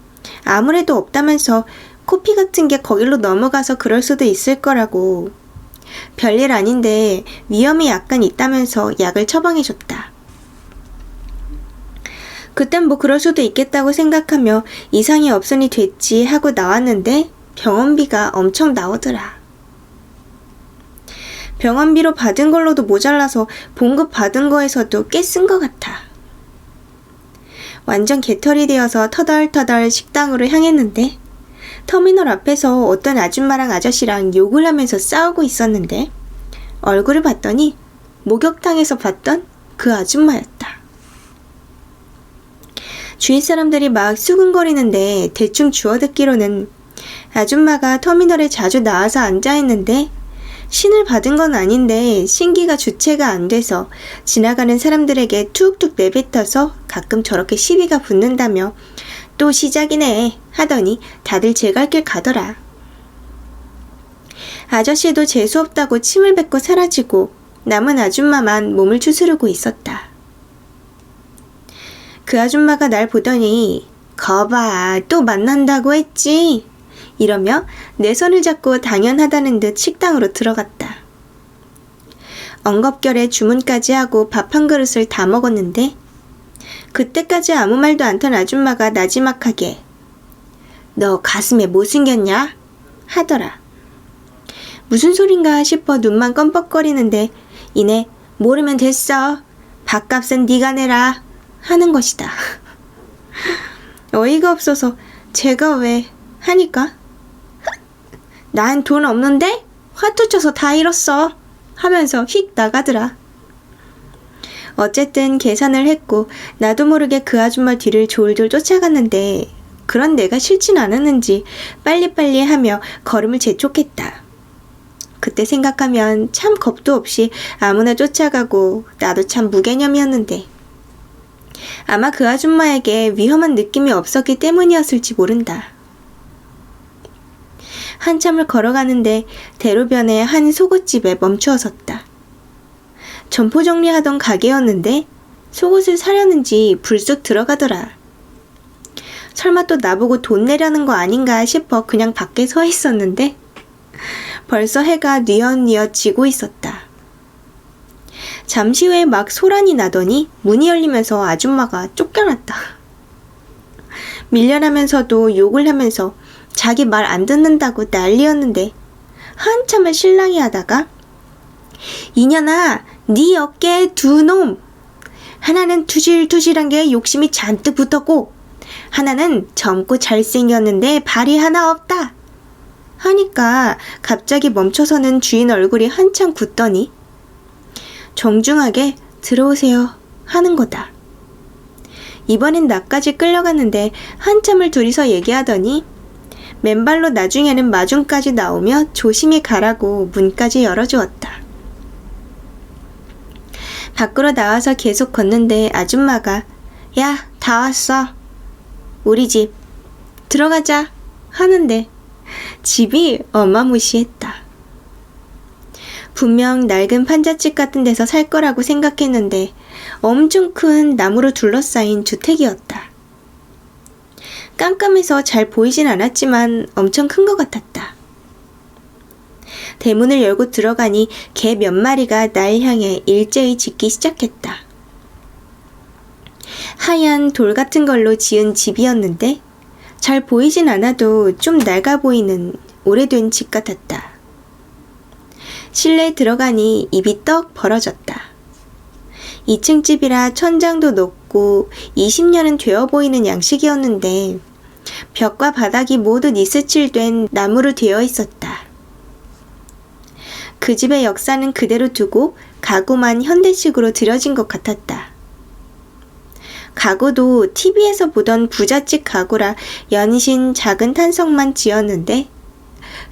아무래도 없다면서 코피 같은 게 거길로 넘어가서 그럴 수도 있을 거라고. 별일 아닌데 위험이 약간 있다면서 약을 처방해줬다. 그땐 뭐 그럴 수도 있겠다고 생각하며 이상이 없으니 됐지 하고 나왔는데 병원비가 엄청 나오더라. 병원비로 받은 걸로도 모자라서 봉급 받은 거에서도 꽤 쓴 것 같아. 완전 개털이 되어서 터덜터덜 식당으로 향했는데 터미널 앞에서 어떤 아줌마랑 아저씨랑 욕을 하면서 싸우고 있었는데 얼굴을 봤더니 목욕탕에서 봤던 그 아줌마였다. 주위 사람들이 막 수근거리는데 대충 주워듣기로는 아줌마가 터미널에 자주 나와서 앉아있는데 신을 받은 건 아닌데 신기가 주체가 안 돼서 지나가는 사람들에게 툭툭 내뱉어서 가끔 저렇게 시비가 붙는다며 또 시작이네 하더니 다들 제 갈 길 가더라. 아저씨도 재수없다고 침을 뱉고 사라지고 남은 아줌마만 몸을 추스르고 있었다. 그 아줌마가 날 보더니 거봐 또 만난다고 했지 이러며 내 손을 잡고 당연하다는 듯 식당으로 들어갔다. 엉겁결에 주문까지 하고 밥 한 그릇을 다 먹었는데 그때까지 아무 말도 않던 아줌마가 나지막하게 너 가슴에 뭐 숨겼냐? 하더라. 무슨 소린가 싶어 눈만 껌뻑거리는데 이내 모르면 됐어. 밥값은 네가 내라 하는 것이다. 어이가 없어서 제가 왜 하니까 난 돈 없는데 화투 쳐서 다 잃었어 하면서 휙 나가더라. 어쨌든 계산을 했고 나도 모르게 그 아줌마 뒤를 졸졸 쫓아갔는데 그런 내가 싫진 않았는지 빨리빨리 하며 걸음을 재촉했다. 그때 생각하면 참 겁도 없이 아무나 쫓아가고 나도 참 무개념이었는데 아마 그 아줌마에게 위험한 느낌이 없었기 때문이었을지 모른다. 한참을 걸어가는데 대로변의 한 속옷집에 멈추어 섰다. 점포 정리하던 가게였는데 속옷을 사려는지 불쑥 들어가더라. 설마 또 나보고 돈 내려는 거 아닌가 싶어 그냥 밖에 서 있었는데 벌써 해가 뉘엿뉘엿 지고 있었다. 잠시 후에 막 소란이 나더니 문이 열리면서 아줌마가 쫓겨났다. 밀려나면서도 욕을 하면서 자기 말 안 듣는다고 난리였는데 한참을 실랑이 하다가 이년아, 네 어깨에 두 놈! 하나는 투실투실한 게 욕심이 잔뜩 붙었고 하나는 젊고 잘생겼는데 발이 하나 없다! 하니까 갑자기 멈춰서는 주인 얼굴이 한참 굳더니 정중하게 들어오세요 하는 거다. 이번엔 나까지 끌려갔는데 한참을 둘이서 얘기하더니 맨발로 나중에는 마중까지 나오며 조심히 가라고 문까지 열어주었다. 밖으로 나와서 계속 걷는데 아줌마가 야, 다 왔어. 우리 집 들어가자 하는데 집이 어마무시했다. 분명 낡은 판잣집 같은 데서 살 거라고 생각했는데 엄청 큰 나무로 둘러싸인 주택이었다. 깜깜해서 잘 보이진 않았지만 엄청 큰 것 같았다. 대문을 열고 들어가니 개 몇 마리가 날 향해 일제히 짖기 시작했다. 하얀 돌 같은 걸로 지은 집이었는데 잘 보이진 않아도 좀 낡아 보이는 오래된 집 같았다. 실내에 들어가니 입이 떡 벌어졌다. 2층 집이라 천장도 높고 20년은 되어 보이는 양식이었는데 벽과 바닥이 모두 니스칠된 나무로 되어 있었다. 그 집의 역사는 그대로 두고 가구만 현대식으로 들여진 것 같았다. 가구도 TV에서 보던 부잣집 가구라 연신 작은 탄성만 지었는데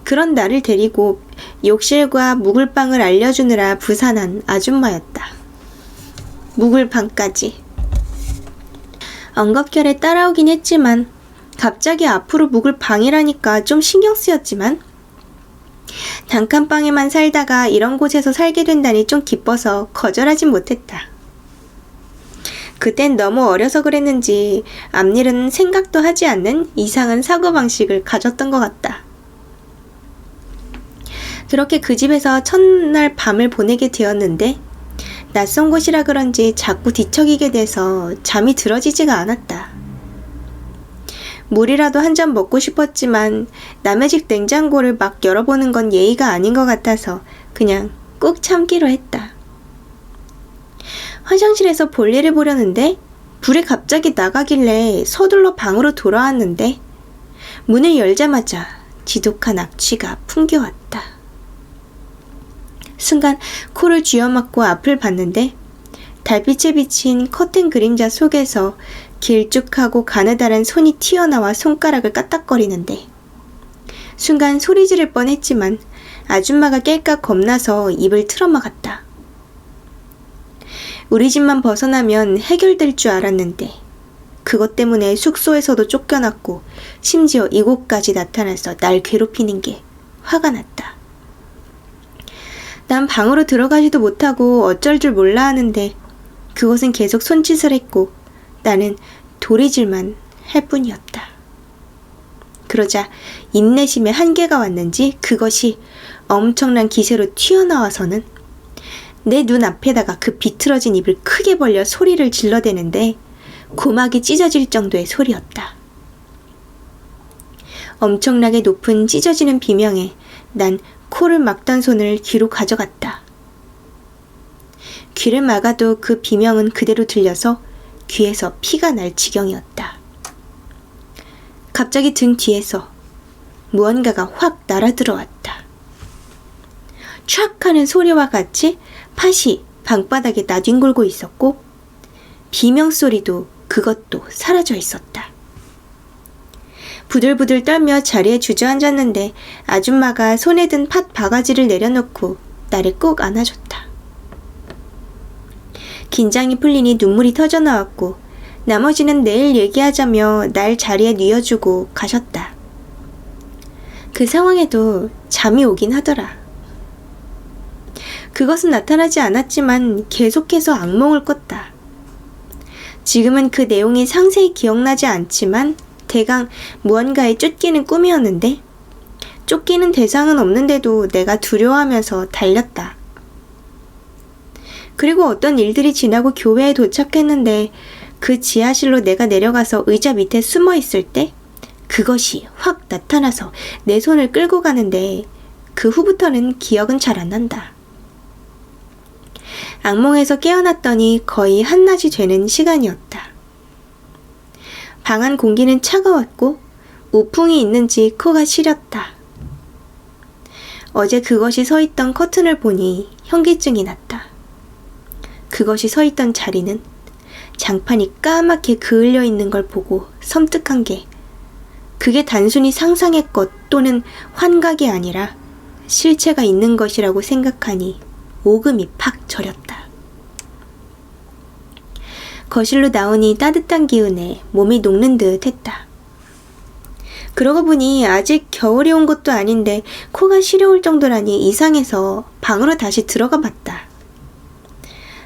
그런 나를 데리고 욕실과 묵을방을 알려주느라 부산한 아줌마였다. 묵을방까지. 엉겁결에 따라오긴 했지만 갑자기 앞으로 묵을방이라니까 좀 신경 쓰였지만 단칸방에만 살다가 이런 곳에서 살게 된다니 좀 기뻐서 거절하진 못했다. 그땐 너무 어려서 그랬는지 앞일은 생각도 하지 않는 이상한 사고방식을 가졌던 것 같다. 그렇게 그 집에서 첫날 밤을 보내게 되었는데 낯선 곳이라 그런지 자꾸 뒤척이게 돼서 잠이 들어지지가 않았다. 물이라도 한 잔 먹고 싶었지만 남의 집 냉장고를 막 열어보는 건 예의가 아닌 것 같아서 그냥 꾹 참기로 했다. 화장실에서 볼일을 보려는데 불이 갑자기 나가길래 서둘러 방으로 돌아왔는데 문을 열자마자 지독한 악취가 풍겨왔다. 순간 코를 쥐어막고 앞을 봤는데 달빛에 비친 커튼 그림자 속에서 길쭉하고 가느다란 손이 튀어나와 손가락을 까딱거리는데 순간 소리 지를 뻔했지만 아줌마가 깰까 겁나서 입을 틀어막았다. 우리 집만 벗어나면 해결될 줄 알았는데 그것 때문에 숙소에서도 쫓겨났고 심지어 이곳까지 나타나서 날 괴롭히는 게 화가 났다. 난 방으로 들어가지도 못하고 어쩔 줄 몰라 하는데 그것은 계속 손짓을 했고 나는 도리질만 할 뿐이었다. 그러자 인내심의 한계가 왔는지 그것이 엄청난 기세로 튀어나와서는 내 눈 앞에다가 그 비틀어진 입을 크게 벌려 소리를 질러대는데 고막이 찢어질 정도의 소리였다. 엄청나게 높은 찢어지는 비명에 난 코를 막던 손을 귀로 가져갔다. 귀를 막아도 그 비명은 그대로 들려서 귀에서 피가 날 지경이었다. 갑자기 등 뒤에서 무언가가 확 날아들어왔다. 촥 하는 소리와 같이 팥이 방바닥에 나뒹굴고 있었고 비명소리도 그것도 사라져 있었다. 부들부들 떨며 자리에 주저앉았는데 아줌마가 손에 든 팥 바가지를 내려놓고 나를 꼭 안아줬다. 긴장이 풀리니 눈물이 터져나왔고 나머지는 내일 얘기하자며 날 자리에 뉘어주고 가셨다. 그 상황에도 잠이 오긴 하더라. 그것은 나타나지 않았지만 계속해서 악몽을 꿨다. 지금은 그 내용이 상세히 기억나지 않지만 대강 무언가에 쫓기는 꿈이었는데 쫓기는 대상은 없는데도 내가 두려워하면서 달렸다. 그리고 어떤 일들이 지나고 교회에 도착했는데 그 지하실로 내가 내려가서 의자 밑에 숨어 있을 때 그것이 확 나타나서 내 손을 끌고 가는데 그 후부터는 기억은 잘 안 난다. 악몽에서 깨어났더니 거의 한낮이 되는 시간이었다. 방 안 공기는 차가웠고 우풍이 있는지 코가 시렸다. 어제 그것이 서 있던 커튼을 보니 현기증이 났다. 그것이 서 있던 자리는 장판이 까맣게 그을려 있는 걸 보고 섬뜩한 게 그게 단순히 상상의 것 또는 환각이 아니라 실체가 있는 것이라고 생각하니 오금이 팍 저렸다. 거실로 나오니 따뜻한 기운에 몸이 녹는 듯 했다. 그러고 보니 아직 겨울이 온 것도 아닌데 코가 시려울 정도라니 이상해서 방으로 다시 들어가 봤다.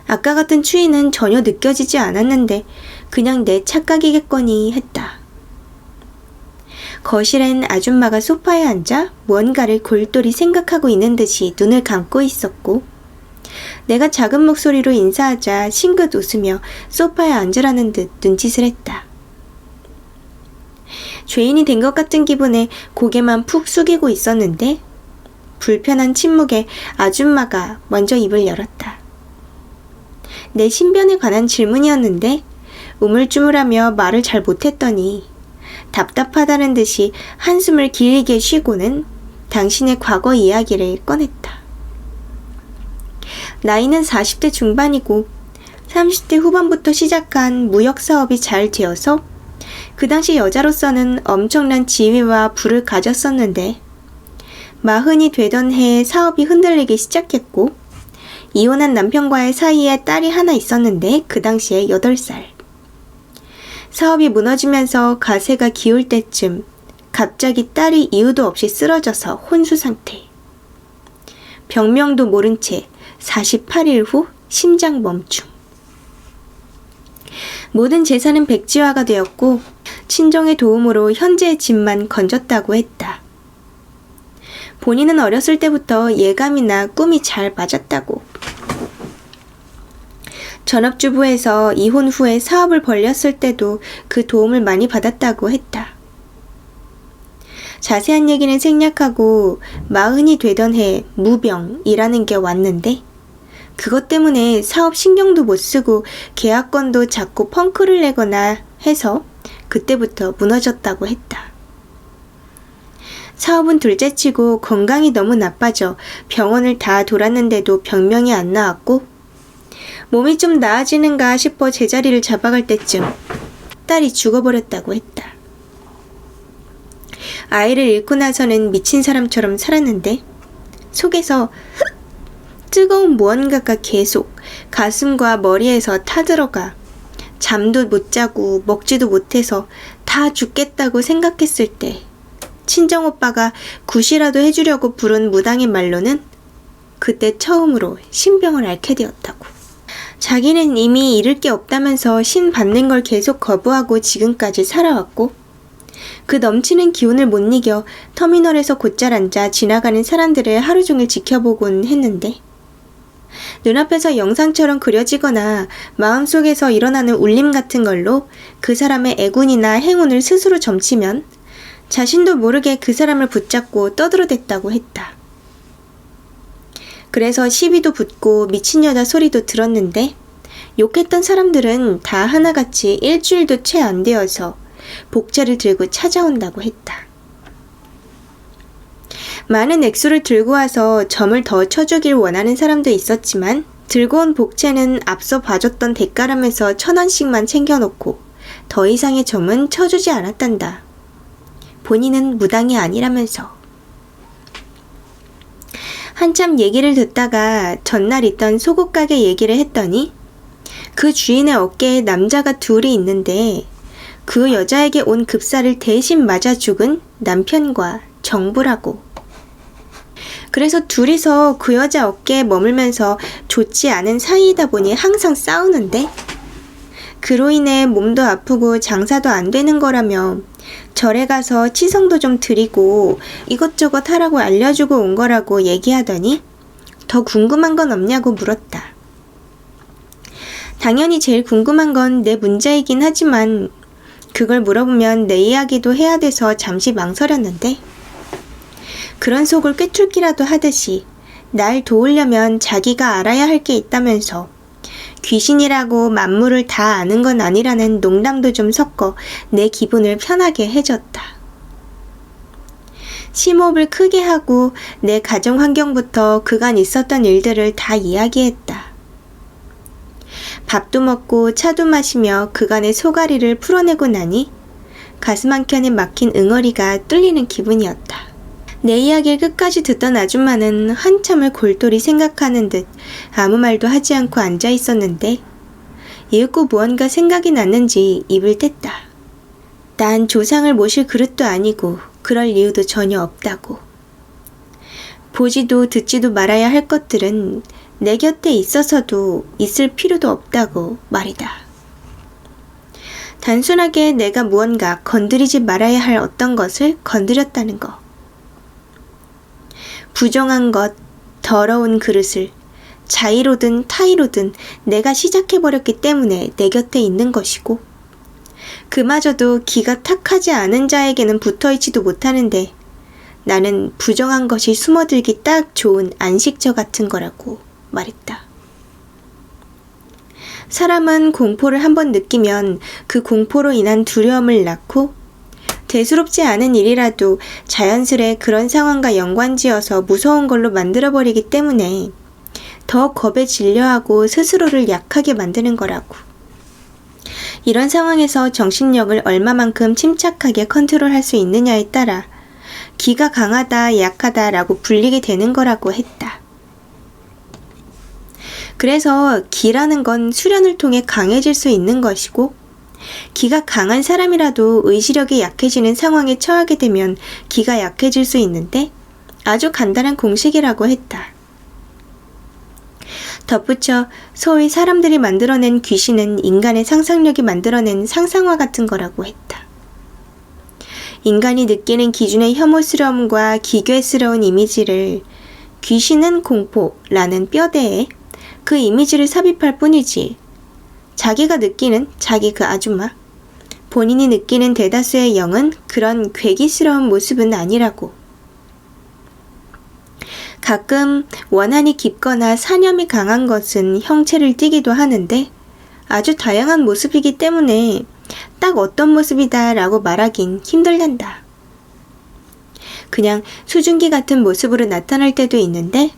아까 같은 추위는 전혀 느껴지지 않았는데 그냥 내 착각이겠거니 했다. 거실엔 아줌마가 소파에 앉아 무언가를 골똘히 생각하고 있는 듯이 눈을 감고 있었고 내가 작은 목소리로 인사하자 싱긋 웃으며 소파에 앉으라는 듯 눈짓을 했다. 죄인이 된 것 같은 기분에 고개만 푹 숙이고 있었는데 불편한 침묵에 아줌마가 먼저 입을 열었다. 내 신변에 관한 질문이었는데 우물쭈물하며 말을 잘 못했더니 답답하다는 듯이 한숨을 길게 쉬고는 당신의 과거 이야기를 꺼냈다. 나이는 40대 중반이고 30대 후반부터 시작한 무역 사업이 잘 되어서 그 당시 여자로서는 엄청난 지위와 부를 가졌었는데 40이 되던 해에 사업이 흔들리기 시작했고 이혼한 남편과의 사이에 딸이 하나 있었는데 그 당시에 8살. 사업이 무너지면서 가세가 기울 때쯤 갑자기 딸이 이유도 없이 쓰러져서 혼수 상태. 병명도 모른 채 48일 후 심장 멈춤. 모든 재산은 백지화가 되었고 친정의 도움으로 현재의 집만 건졌다고 했다. 본인은 어렸을 때부터 예감이나 꿈이 잘 맞았다고. 전업주부에서 이혼 후에 사업을 벌렸을 때도 그 도움을 많이 받았다고 했다. 자세한 얘기는 생략하고 40이 되던 해 무병이라는 게 왔는데 그것 때문에 사업 신경도 못 쓰고 계약건도 자꾸 펑크를 내거나 해서 그때부터 무너졌다고 했다. 사업은 둘째치고 건강이 너무 나빠져 병원을 다 돌았는데도 병명이 안 나왔고 몸이 좀 나아지는가 싶어 제자리를 잡아갈 때쯤 딸이 죽어버렸다고 했다. 아이를 잃고 나서는 미친 사람처럼 살았는데 속에서 뜨거운 무언가가 계속 가슴과 머리에서 타들어가 잠도 못 자고 먹지도 못해서 다 죽겠다고 생각했을 때 친정오빠가 굿이라도 해주려고 부른 무당의 말로는 그때 처음으로 신병을 앓게 되었다고. 자기는 이미 잃을 게 없다면서 신 받는 걸 계속 거부하고 지금까지 살아왔고 그 넘치는 기운을 못 이겨 터미널에서 곧잘 앉아 지나가는 사람들을 하루 종일 지켜보곤 했는데 눈앞에서 영상처럼 그려지거나 마음속에서 일어나는 울림 같은 걸로 그 사람의 애군이나 행운을 스스로 점치면 자신도 모르게 그 사람을 붙잡고 떠들어댔다고 했다. 그래서 시비도 붙고 미친 여자 소리도 들었는데 욕했던 사람들은 다 하나같이 일주일도 채 안 되어서 복제를 들고 찾아온다고 했다. 많은 액수를 들고 와서 점을 더 쳐주길 원하는 사람도 있었지만 들고 온 복채는 앞서 봐줬던 대가람에서 1,000원씩만 챙겨놓고 더 이상의 점은 쳐주지 않았단다. 본인은 무당이 아니라면서. 한참 얘기를 듣다가 전날 있던 속옷 가게 얘기를 했더니 그 주인의 어깨에 남자가 둘이 있는데 그 여자에게 온 급사를 대신 맞아 죽은 남편과 정부라고. 그래서 둘이서 그 여자 어깨에 머물면서 좋지 않은 사이이다 보니 항상 싸우는데 그로 인해 몸도 아프고 장사도 안 되는 거라며 절에 가서 치성도 좀 드리고 이것저것 하라고 알려주고 온 거라고 얘기하더니 더 궁금한 건 없냐고 물었다. 당연히 제일 궁금한 건 내 문제이긴 하지만 그걸 물어보면 내 이야기도 해야 돼서 잠시 망설였는데 그런 속을 꿰뚫기라도 하듯이 날 도우려면 자기가 알아야 할 게 있다면서 귀신이라고 만물을 다 아는 건 아니라는 농담도 좀 섞어 내 기분을 편하게 해줬다. 심호흡을 크게 하고 내 가정 환경부터 그간 있었던 일들을 다 이야기했다. 밥도 먹고 차도 마시며 그간의 소가리를 풀어내고 나니 가슴 한켠에 막힌 응어리가 뚫리는 기분이었다. 내 이야기를 끝까지 듣던 아줌마는 한참을 골똘히 생각하는 듯 아무 말도 하지 않고 앉아 있었는데 이윽고 무언가 생각이 났는지 입을 뗐다. 난 조상을 모실 그릇도 아니고 그럴 이유도 전혀 없다고. 보지도 듣지도 말아야 할 것들은 내 곁에 있어서도 있을 필요도 없다고 말이다. 단순하게 내가 무언가 건드리지 말아야 할 어떤 것을 건드렸다는 것. 부정한 것, 더러운 그릇을 자의로든 타의로든 내가 시작해버렸기 때문에 내 곁에 있는 것이고 그마저도 기가 탁하지 않은 자에게는 붙어있지도 못하는데 나는 부정한 것이 숨어들기 딱 좋은 안식처 같은 거라고 말했다. 사람은 공포를 한번 느끼면 그 공포로 인한 두려움을 낳고 대수롭지 않은 일이라도 자연스레 그런 상황과 연관지어서 무서운 걸로 만들어버리기 때문에 더 겁에 질려하고 스스로를 약하게 만드는 거라고. 이런 상황에서 정신력을 얼마만큼 침착하게 컨트롤할 수 있느냐에 따라 기가 강하다, 약하다라고 불리게 되는 거라고 했다. 그래서 기라는 건 수련을 통해 강해질 수 있는 것이고 기가 강한 사람이라도 의지력이 약해지는 상황에 처하게 되면 기가 약해질 수 있는데 아주 간단한 공식이라고 했다. 덧붙여 소위 사람들이 만들어낸 귀신은 인간의 상상력이 만들어낸 상상화 같은 거라고 했다. 인간이 느끼는 기준의 혐오스러움과 기괴스러운 이미지를 귀신은 공포라는 뼈대에 그 이미지를 삽입할 뿐이지 자기가 느끼는 자기 그 아줌마, 본인이 느끼는 대다수의 영은 그런 괴기스러운 모습은 아니라고. 가끔 원한이 깊거나 사념이 강한 것은 형체를 띠기도 하는데 아주 다양한 모습이기 때문에 딱 어떤 모습이다 라고 말하긴 힘들단다. 그냥 수증기 같은 모습으로 나타날 때도 있는데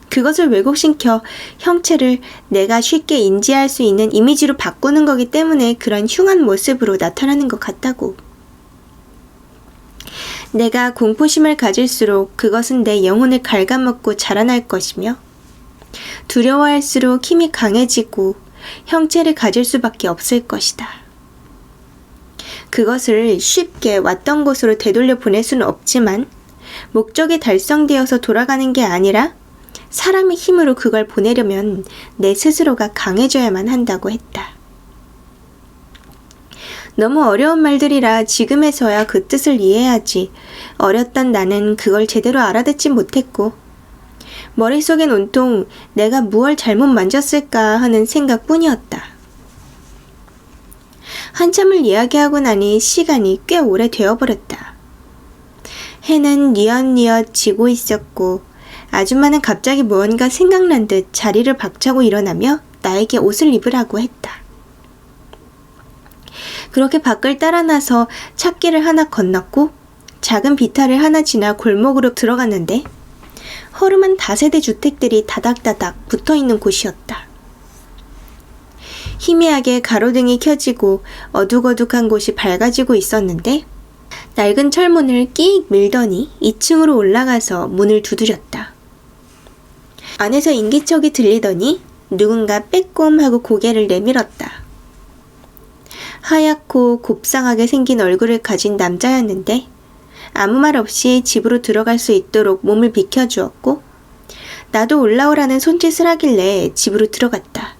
그것을 왜곡시켜 형체를 내가 쉽게 인지할 수 있는 이미지로 바꾸는 거기 때문에 그런 흉한 모습으로 나타나는 것 같다고. 내가 공포심을 가질수록 그것은 내 영혼을 갉아먹고 자라날 것이며 두려워할수록 힘이 강해지고 형체를 가질 수밖에 없을 것이다. 그것을 쉽게 왔던 곳으로 되돌려 보낼 수는 없지만 목적이 달성되어서 돌아가는 게 아니라 사람의 힘으로 그걸 보내려면 내 스스로가 강해져야만 한다고 했다. 너무 어려운 말들이라 지금에서야 그 뜻을 이해하지 어렸던 나는 그걸 제대로 알아듣지 못했고 머릿속엔 온통 내가 무얼 잘못 만졌을까 하는 생각뿐이었다. 한참을 이야기하고 나니 시간이 꽤 오래 되어버렸다. 해는 뉘엿뉘엿 지고 있었고 아줌마는 갑자기 무언가 생각난 듯 자리를 박차고 일어나며 나에게 옷을 입으라고 했다. 그렇게 밖을 따라 나서 찻길을 하나 건넜고 작은 비탈을 하나 지나 골목으로 들어갔는데 허름한 다세대 주택들이 다닥다닥 붙어있는 곳이었다. 희미하게 가로등이 켜지고 어둑어둑한 곳이 밝아지고 있었는데 낡은 철문을 끼익 밀더니 2층으로 올라가서 문을 두드렸다. 안에서 인기척이 들리더니 누군가 빼꼼하고 고개를 내밀었다. 하얗고 곱상하게 생긴 얼굴을 가진 남자였는데 아무 말 없이 집으로 들어갈 수 있도록 몸을 비켜주었고 나도 올라오라는 손짓을 하길래 집으로 들어갔다.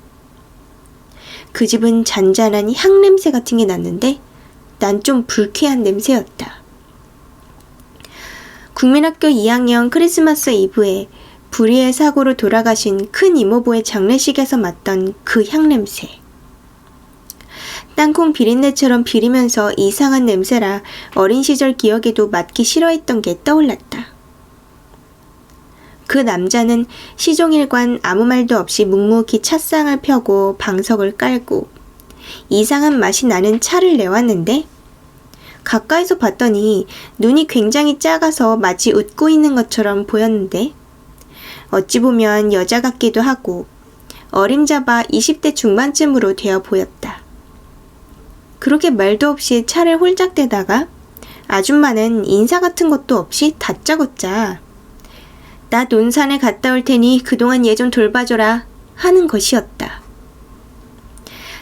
그 집은 잔잔한 향냄새 같은 게 났는데 난 좀 불쾌한 냄새였다. 국민학교 2학년 크리스마스 이브에 불의의 사고로 돌아가신 큰 이모부의 장례식에서 맡던 그 향냄새. 땅콩 비린내처럼 비리면서 이상한 냄새라 어린 시절 기억에도 맡기 싫어했던 게 떠올랐다. 그 남자는 시종일관 아무 말도 없이 묵묵히 찻상을 펴고 방석을 깔고 이상한 맛이 나는 차를 내왔는데 가까이서 봤더니 눈이 굉장히 작아서 마치 웃고 있는 것처럼 보였는데 어찌 보면 여자 같기도 하고 어림잡아 20대 중반쯤으로 되어 보였다. 그렇게 말도 없이 차를 홀짝대다가 아줌마는 인사 같은 것도 없이 다짜고짜 나 논산에 갔다 올 테니 그동안 얘 좀 돌봐줘라 하는 것이었다.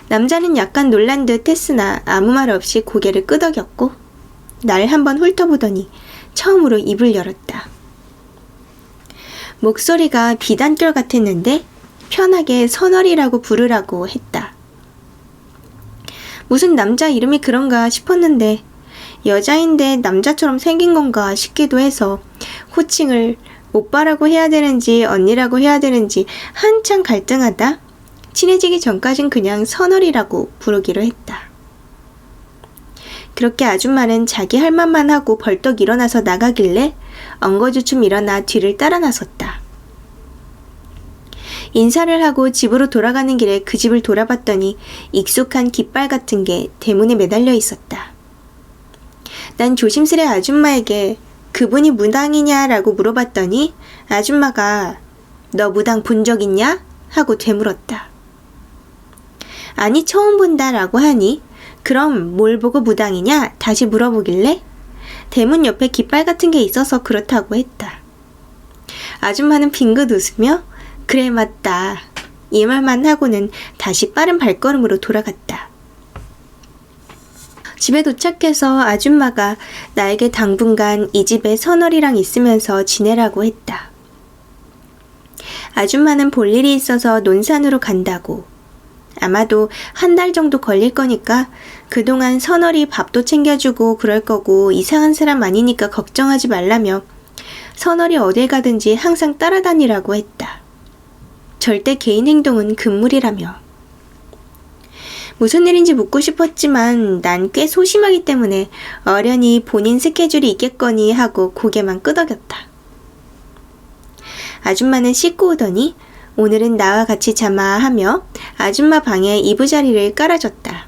남자는 약간 놀란 듯 했으나 아무 말 없이 고개를 끄덕였고 날 한번 훑어보더니 처음으로 입을 열었다. 목소리가 비단결 같았는데 편하게 선월이라고 부르라고 했다. 무슨 남자 이름이 그런가 싶었는데 여자인데 남자처럼 생긴 건가 싶기도 해서 호칭을 오빠라고 해야 되는지 언니라고 해야 되는지 한참 갈등하다 친해지기 전까진 그냥 선월이라고 부르기로 했다. 그렇게 아줌마는 자기 할 말만 하고 벌떡 일어나서 나가길래 엉거주춤 일어나 뒤를 따라 나섰다. 인사를 하고 집으로 돌아가는 길에 그 집을 돌아봤더니 익숙한 깃발 같은 게 대문에 매달려 있었다. 난 조심스레 아줌마에게 그분이 무당이냐라고 물어봤더니 아줌마가 너 무당 본 적 있냐? 하고 되물었다. 아니 처음 본다라고 하니 그럼 뭘 보고 무당이냐? 다시 물어보길래 대문 옆에 깃발 같은 게 있어서 그렇다고 했다. 아줌마는 빙긋 웃으며 그래 맞다. 이 말만 하고는 다시 빠른 발걸음으로 돌아갔다. 집에 도착해서 아줌마가 나에게 당분간 이 집에 선월이랑 있으면서 지내라고 했다. 아줌마는 볼 일이 있어서 논산으로 간다고. 아마도 한 달 정도 걸릴 거니까 그동안 선월이 밥도 챙겨주고 그럴 거고 이상한 사람 아니니까 걱정하지 말라며 선월이 어딜 가든지 항상 따라다니라고 했다. 절대 개인 행동은 금물이라며. 무슨 일인지 묻고 싶었지만 난 꽤 소심하기 때문에 어련히 본인 스케줄이 있겠거니 하고 고개만 끄덕였다. 아줌마는 씻고 오더니 오늘은 나와 같이 자마 하며 아줌마 방에 이부자리를 깔아줬다.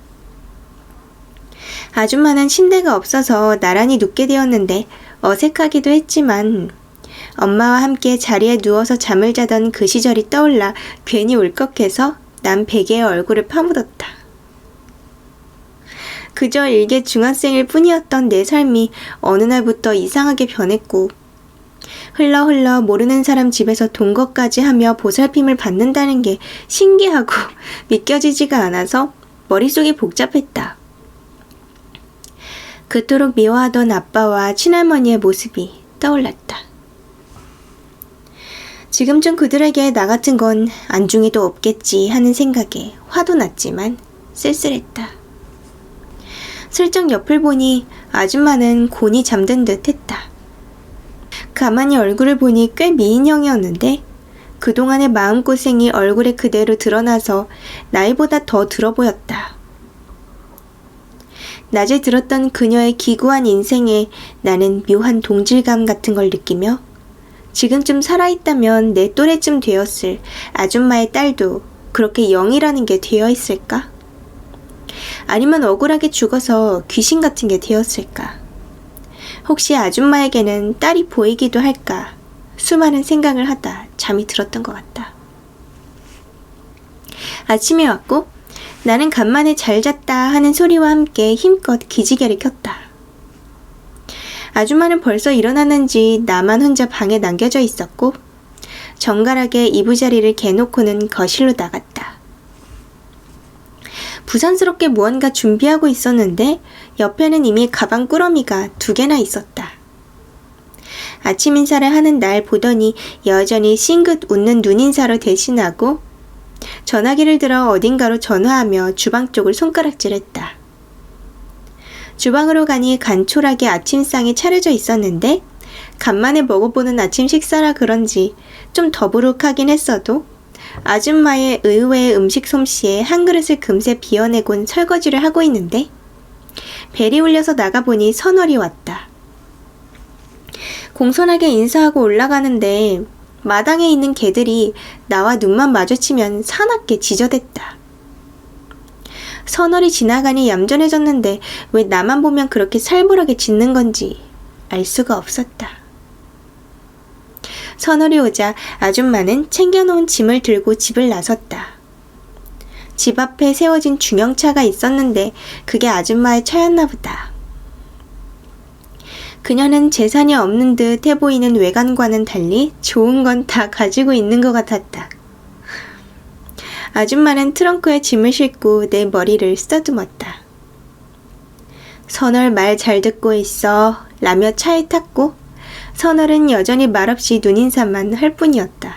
아줌마는 침대가 없어서 나란히 눕게 되었는데 어색하기도 했지만 엄마와 함께 자리에 누워서 잠을 자던 그 시절이 떠올라 괜히 울컥해서 난 베개에 얼굴을 파묻었다. 그저 일개 중학생일 뿐이었던 내 삶이 어느 날부터 이상하게 변했고 흘러 모르는 사람 집에서 동거까지 하며 보살핌을 받는다는 게 신기하고 믿겨지지가 않아서 머릿속이 복잡했다. 그토록 미워하던 아빠와 친할머니의 모습이 떠올랐다. 지금쯤 그들에게 나 같은 건 안중에도 없겠지 하는 생각에 화도 났지만 쓸쓸했다. 슬쩍 옆을 보니 아줌마는 곤히 잠든 듯 했다. 가만히 얼굴을 보니 꽤 미인형이었는데 그동안의 마음고생이 얼굴에 그대로 드러나서 나이보다 더 들어 보였다. 낮에 들었던 그녀의 기구한 인생에 나는 묘한 동질감 같은 걸 느끼며 지금쯤 살아있다면 내 또래쯤 되었을 아줌마의 딸도 그렇게 영이라는 게 되어 있을까? 아니면 억울하게 죽어서 귀신 같은 게 되었을까? 혹시 아줌마에게는 딸이 보이기도 할까? 수많은 생각을 하다 잠이 들었던 것 같다. 아침이 왔고 나는 간만에 잘 잤다 하는 소리와 함께 힘껏 기지개를 켰다. 아줌마는 벌써 일어났는지 나만 혼자 방에 남겨져 있었고 정갈하게 이부자리를 개놓고는 거실로 나갔다. 부산스럽게 무언가 준비하고 있었는데 옆에는 이미 가방 꾸러미가 2개나 있었다. 아침 인사를 하는 날 보더니 여전히 싱긋 웃는 눈인사로 대신하고 전화기를 들어 어딘가로 전화하며 주방 쪽을 손가락질했다. 주방으로 가니 간촐하게 아침상이 차려져 있었는데 간만에 먹어보는 아침 식사라 그런지 좀 더부룩하긴 했어도 아줌마의 의외의 음식 솜씨에 한 그릇을 금세 비워내곤 설거지를 하고 있는데 벨이 울려서 나가보니 선월이 왔다. 공손하게 인사하고 올라가는데 마당에 있는 개들이 나와 눈만 마주치면 사납게 지저댔다. 선월이 지나가니 얌전해졌는데 왜 나만 보면 그렇게 살벌하게 짖는 건지 알 수가 없었다. 선월이 오자 아줌마는 챙겨놓은 짐을 들고 집을 나섰다. 집 앞에 세워진 중형차가 있었는데 그게 아줌마의 차였나 보다. 그녀는 재산이 없는 듯 해보이는 외관과는 달리 좋은 건 다 가지고 있는 것 같았다. 아줌마는 트렁크에 짐을 싣고 내 머리를 쓰다듬었다. 선월 말 잘 듣고 있어 라며 차에 탔고 선월은 여전히 말없이 눈인사만 할 뿐이었다.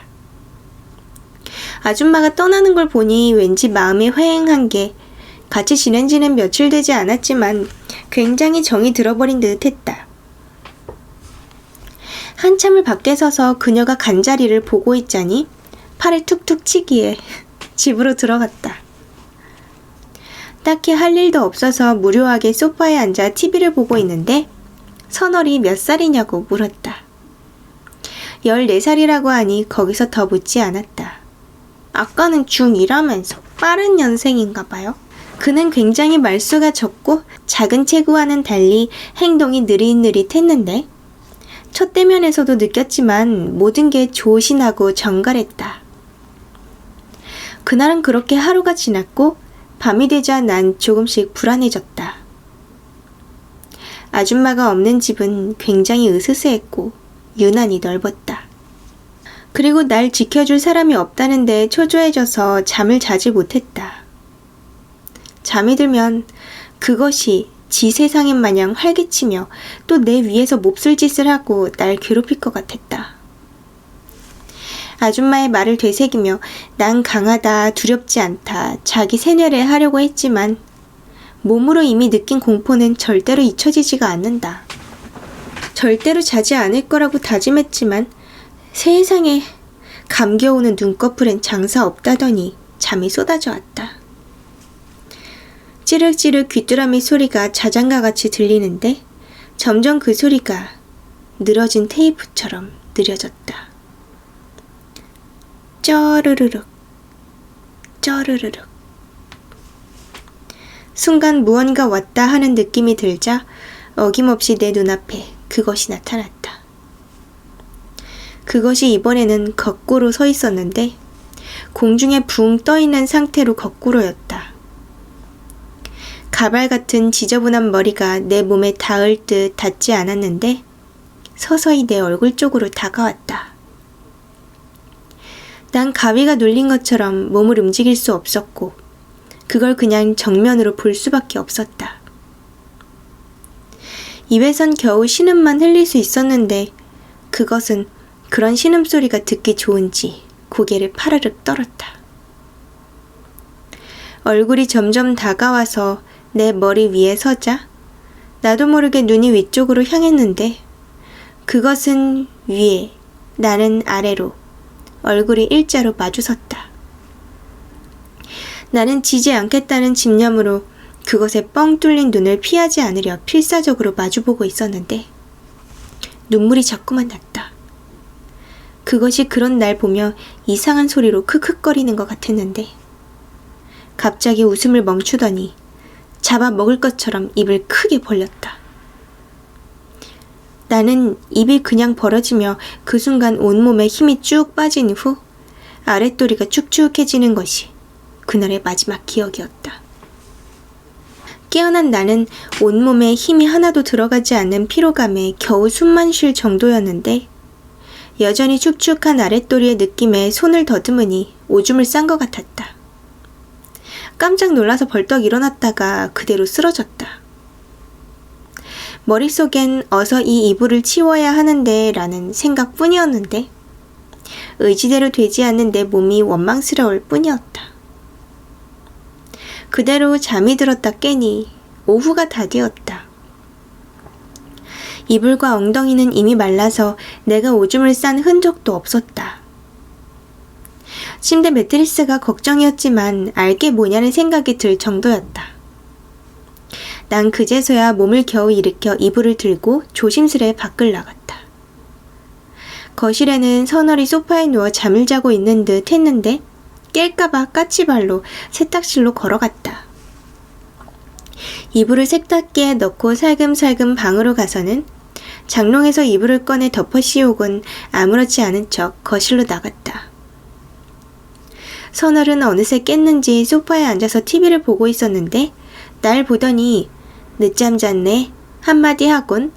아줌마가 떠나는 걸 보니 왠지 마음이 회행한 게 같이 지낸 지는 며칠 되지 않았지만 굉장히 정이 들어버린 듯 했다. 한참을 밖에 서서 그녀가 간 자리를 보고 있자니 팔을 툭툭 치기에 집으로 들어갔다. 딱히 할 일도 없어서 무료하게 소파에 앉아 TV를 보고 있는데 선월이 몇 살이냐고 물었다. 14살이라고 하니 거기서 더 묻지 않았다. 아까는 중2라면서 빠른 년생인가 봐요. 그는 굉장히 말수가 적고 작은 체구와는 달리 행동이 느릿느릿했는데 첫 대면에서도 느꼈지만 모든 게 조신하고 정갈했다. 그날은 그렇게 하루가 지났고 밤이 되자 난 조금씩 불안해졌다. 아줌마가 없는 집은 굉장히 으스스했고 유난히 넓었다. 그리고 날 지켜줄 사람이 없다는데 초조해져서 잠을 자지 못했다. 잠이 들면 그것이 지 세상인 마냥 활개치며 또 내 위에서 몹쓸 짓을 하고 날 괴롭힐 것 같았다. 아줌마의 말을 되새기며 난 강하다, 두렵지 않다, 자기 세뇌를 하려고 했지만 몸으로 이미 느낀 공포는 절대로 잊혀지지가 않는다. 절대로 자지 않을 거라고 다짐했지만 세상에 감겨오는 눈꺼풀엔 장사 없다더니 잠이 쏟아져 왔다. 찌륵찌륵 귀뚜라미 소리가 자장가 같이 들리는데 점점 그 소리가 늘어진 테이프처럼 느려졌다. 쩌르르륵 쩌르르륵. 순간 무언가 왔다 하는 느낌이 들자 어김없이 내 눈앞에 그것이 나타났다. 그것이 이번에는 거꾸로 서 있었는데 공중에 붕 떠있는 상태로 거꾸로였다. 가발 같은 지저분한 머리가 내 몸에 닿을 듯 닿지 않았는데 서서히 내 얼굴 쪽으로 다가왔다. 난 가위가 눌린 것처럼 몸을 움직일 수 없었고 그걸 그냥 정면으로 볼 수밖에 없었다. 입에선 겨우 신음만 흘릴 수 있었는데 그것은 그런 신음소리가 듣기 좋은지 고개를 파르륵 떨었다. 얼굴이 점점 다가와서 내 머리 위에 서자 나도 모르게 눈이 위쪽으로 향했는데 그것은 위에, 나는 아래로 얼굴이 일자로 마주섰다. 나는 지지 않겠다는 집념으로 그것에 뻥 뚫린 눈을 피하지 않으려 필사적으로 마주보고 있었는데 눈물이 자꾸만 났다. 그것이 그런 날 보며 이상한 소리로 크크거리는 것 같았는데 갑자기 웃음을 멈추더니 잡아먹을 것처럼 입을 크게 벌렸다. 나는 입이 그냥 벌어지며 그 순간 온몸에 힘이 쭉 빠진 후 아랫도리가 축축해지는 것이 그날의 마지막 기억이었다. 깨어난 나는 온몸에 힘이 하나도 들어가지 않는 피로감에 겨우 숨만 쉴 정도였는데 여전히 축축한 아랫도리의 느낌에 손을 더듬으니 오줌을 싼 것 같았다. 깜짝 놀라서 벌떡 일어났다가 그대로 쓰러졌다. 머릿속엔 어서 이 이불을 치워야 하는데 라는 생각뿐이었는데 의지대로 되지 않는 내 몸이 원망스러울 뿐이었다. 그대로 잠이 들었다 깨니 오후가 다 되었다. 이불과 엉덩이는 이미 말라서 내가 오줌을 싼 흔적도 없었다. 침대 매트리스가 걱정이었지만 알게 뭐냐는 생각이 들 정도였다. 난 그제서야 몸을 겨우 일으켜 이불을 들고 조심스레 밖을 나갔다. 거실에는 서널이 소파에 누워 잠을 자고 있는 듯 했는데 깰까봐 까치발로 세탁실로 걸어갔다. 이불을 세탁기에 넣고 살금살금 방으로 가서는 장롱에서 이불을 꺼내 덮어 씌우곤 아무렇지 않은 척 거실로 나갔다. 서널은 어느새 깼는지 소파에 앉아서 TV를 보고 있었는데 날 보더니 늦잠 잤네 한마디 하곤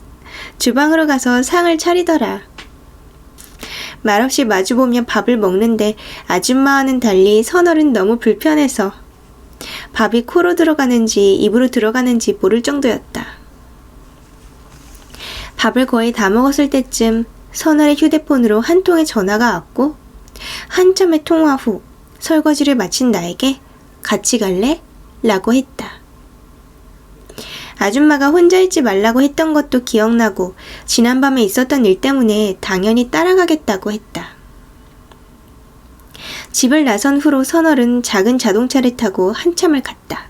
주방으로 가서 상을 차리더라. 말없이 마주보며 밥을 먹는데 아줌마와는 달리 서널은 너무 불편해서 밥이 코로 들어가는지 입으로 들어가는지 모를 정도였다. 밥을 거의 다 먹었을 때쯤 서널의 휴대폰으로 한 통의 전화가 왔고 한참의 통화 후 설거지를 마친 나에게 같이 갈래? 라고 했다. 아줌마가 혼자 있지 말라고 했던 것도 기억나고 지난밤에 있었던 일 때문에 당연히 따라가겠다고 했다. 집을 나선 후로 서널은 작은 자동차를 타고 한참을 갔다.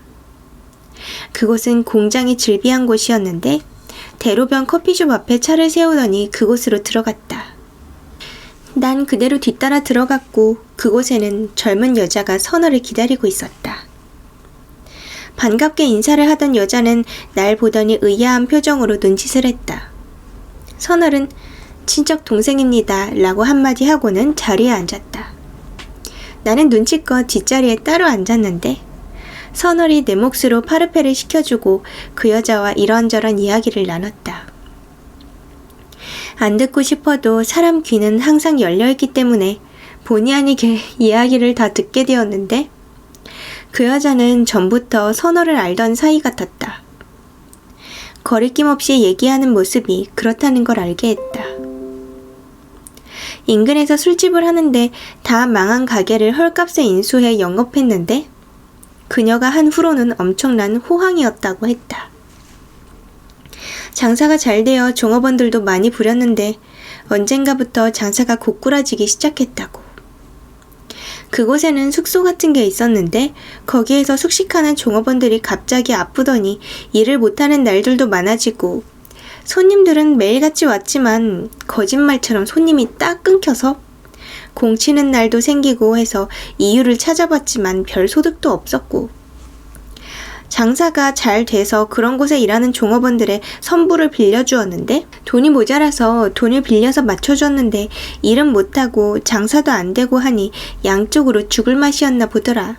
그곳은 공장이 즐비한 곳이었는데 대로변 커피숍 앞에 차를 세우더니 그곳으로 들어갔다. 난 그대로 뒤따라 들어갔고 그곳에는 젊은 여자가 서널을 기다리고 있었다. 반갑게 인사를 하던 여자는 날 보더니 의아한 표정으로 눈짓을 했다. 서널은 친척 동생입니다 라고 한마디 하고는 자리에 앉았다. 나는 눈치껏 뒷자리에 따로 앉았는데 서널이 내 몫으로 파르페를 시켜주고 그 여자와 이런저런 이야기를 나눴다. 안 듣고 싶어도 사람 귀는 항상 열려있기 때문에 본의 아니게 이야기를 다 듣게 되었는데 그 여자는 전부터 서널을 알던 사이 같았다. 거리낌 없이 얘기하는 모습이 그렇다는 걸 알게 했다. 인근에서 술집을 하는데 다 망한 가게를 헐값에 인수해 영업했는데 그녀가 한 후로는 엄청난 호황이었다고 했다. 장사가 잘 되어 종업원들도 많이 부렸는데 언젠가부터 장사가 고꾸라지기 시작했다고. 그곳에는 숙소 같은 게 있었는데 거기에서 숙식하는 종업원들이 갑자기 아프더니 일을 못하는 날들도 많아지고 손님들은 매일같이 왔지만 거짓말처럼 손님이 딱 끊겨서 공치는 날도 생기고 해서 이유를 찾아봤지만 별 소득도 없었고 장사가 잘 돼서 그런 곳에 일하는 종업원들의 선불을 빌려주었는데 돈이 모자라서 돈을 빌려서 맞춰줬는데 일은 못하고 장사도 안 되고 하니 양쪽으로 죽을 맛이었나 보더라.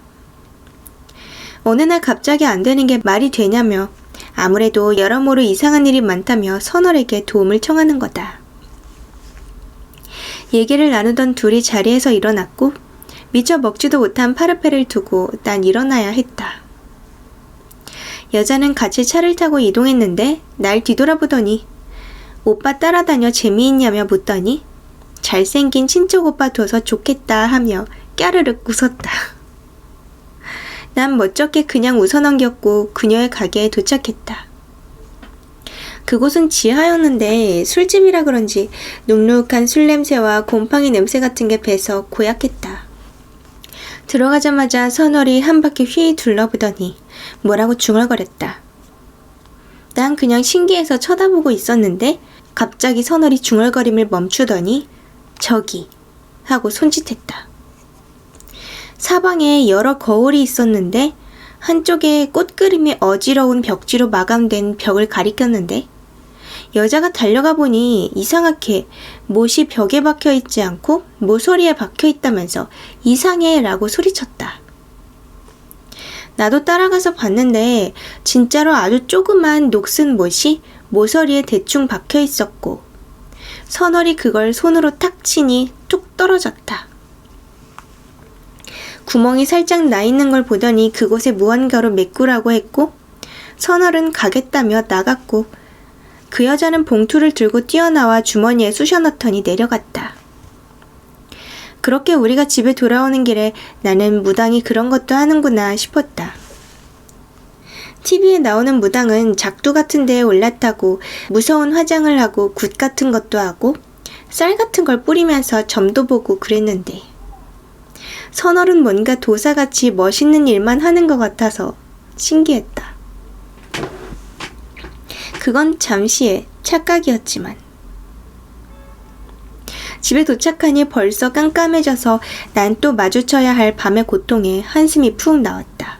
어느 날 갑자기 안 되는 게 말이 되냐며 아무래도 여러모로 이상한 일이 많다며 서널에게 도움을 청하는 거다. 얘기를 나누던 둘이 자리에서 일어났고 미처 먹지도 못한 파르페를 두고 난 일어나야 했다. 여자는 같이 차를 타고 이동했는데 날 뒤돌아보더니 오빠 따라다녀 재미있냐며 묻더니 잘생긴 친척 오빠 둬서 좋겠다 하며 까르륵 웃었다. 난 멋쩍게 그냥 웃어넘겼고 그녀의 가게에 도착했다. 그곳은 지하였는데 술집이라 그런지 눅눅한 술 냄새와 곰팡이 냄새 같은 게 배서 고약했다. 들어가자마자 선월이 한 바퀴 휘 둘러보더니 뭐라고 중얼거렸다. 난 그냥 신기해서 쳐다보고 있었는데 갑자기 선월이 중얼거림을 멈추더니 저기 하고 손짓했다. 사방에 여러 거울이 있었는데 한쪽에 꽃그림이 어지러운 벽지로 마감된 벽을 가리켰는데 여자가 달려가 보니 이상하게 못이 벽에 박혀있지 않고 모서리에 박혀있다면서 이상해 라고 소리쳤다. 나도 따라가서 봤는데 진짜로 아주 조그만 녹슨 못이 모서리에 대충 박혀있었고 선월이 그걸 손으로 탁 치니 뚝 떨어졌다. 구멍이 살짝 나 있는 걸 보더니 그곳에 무언가로 메꾸라고 했고 선월은 가겠다며 나갔고 그 여자는 봉투를 들고 뛰어나와 주머니에 쑤셔 넣더니 내려갔다. 그렇게 우리가 집에 돌아오는 길에 나는 무당이 그런 것도 하는구나 싶었다. TV에 나오는 무당은 작두 같은 데에 올라타고 무서운 화장을 하고 굿 같은 것도 하고 쌀 같은 걸 뿌리면서 점도 보고 그랬는데 선월은 뭔가 도사같이 멋있는 일만 하는 것 같아서 신기했다. 그건 잠시의 착각이었지만 집에 도착하니 벌써 깜깜해져서 난 또 마주쳐야 할 밤의 고통에 한숨이 푹 나왔다.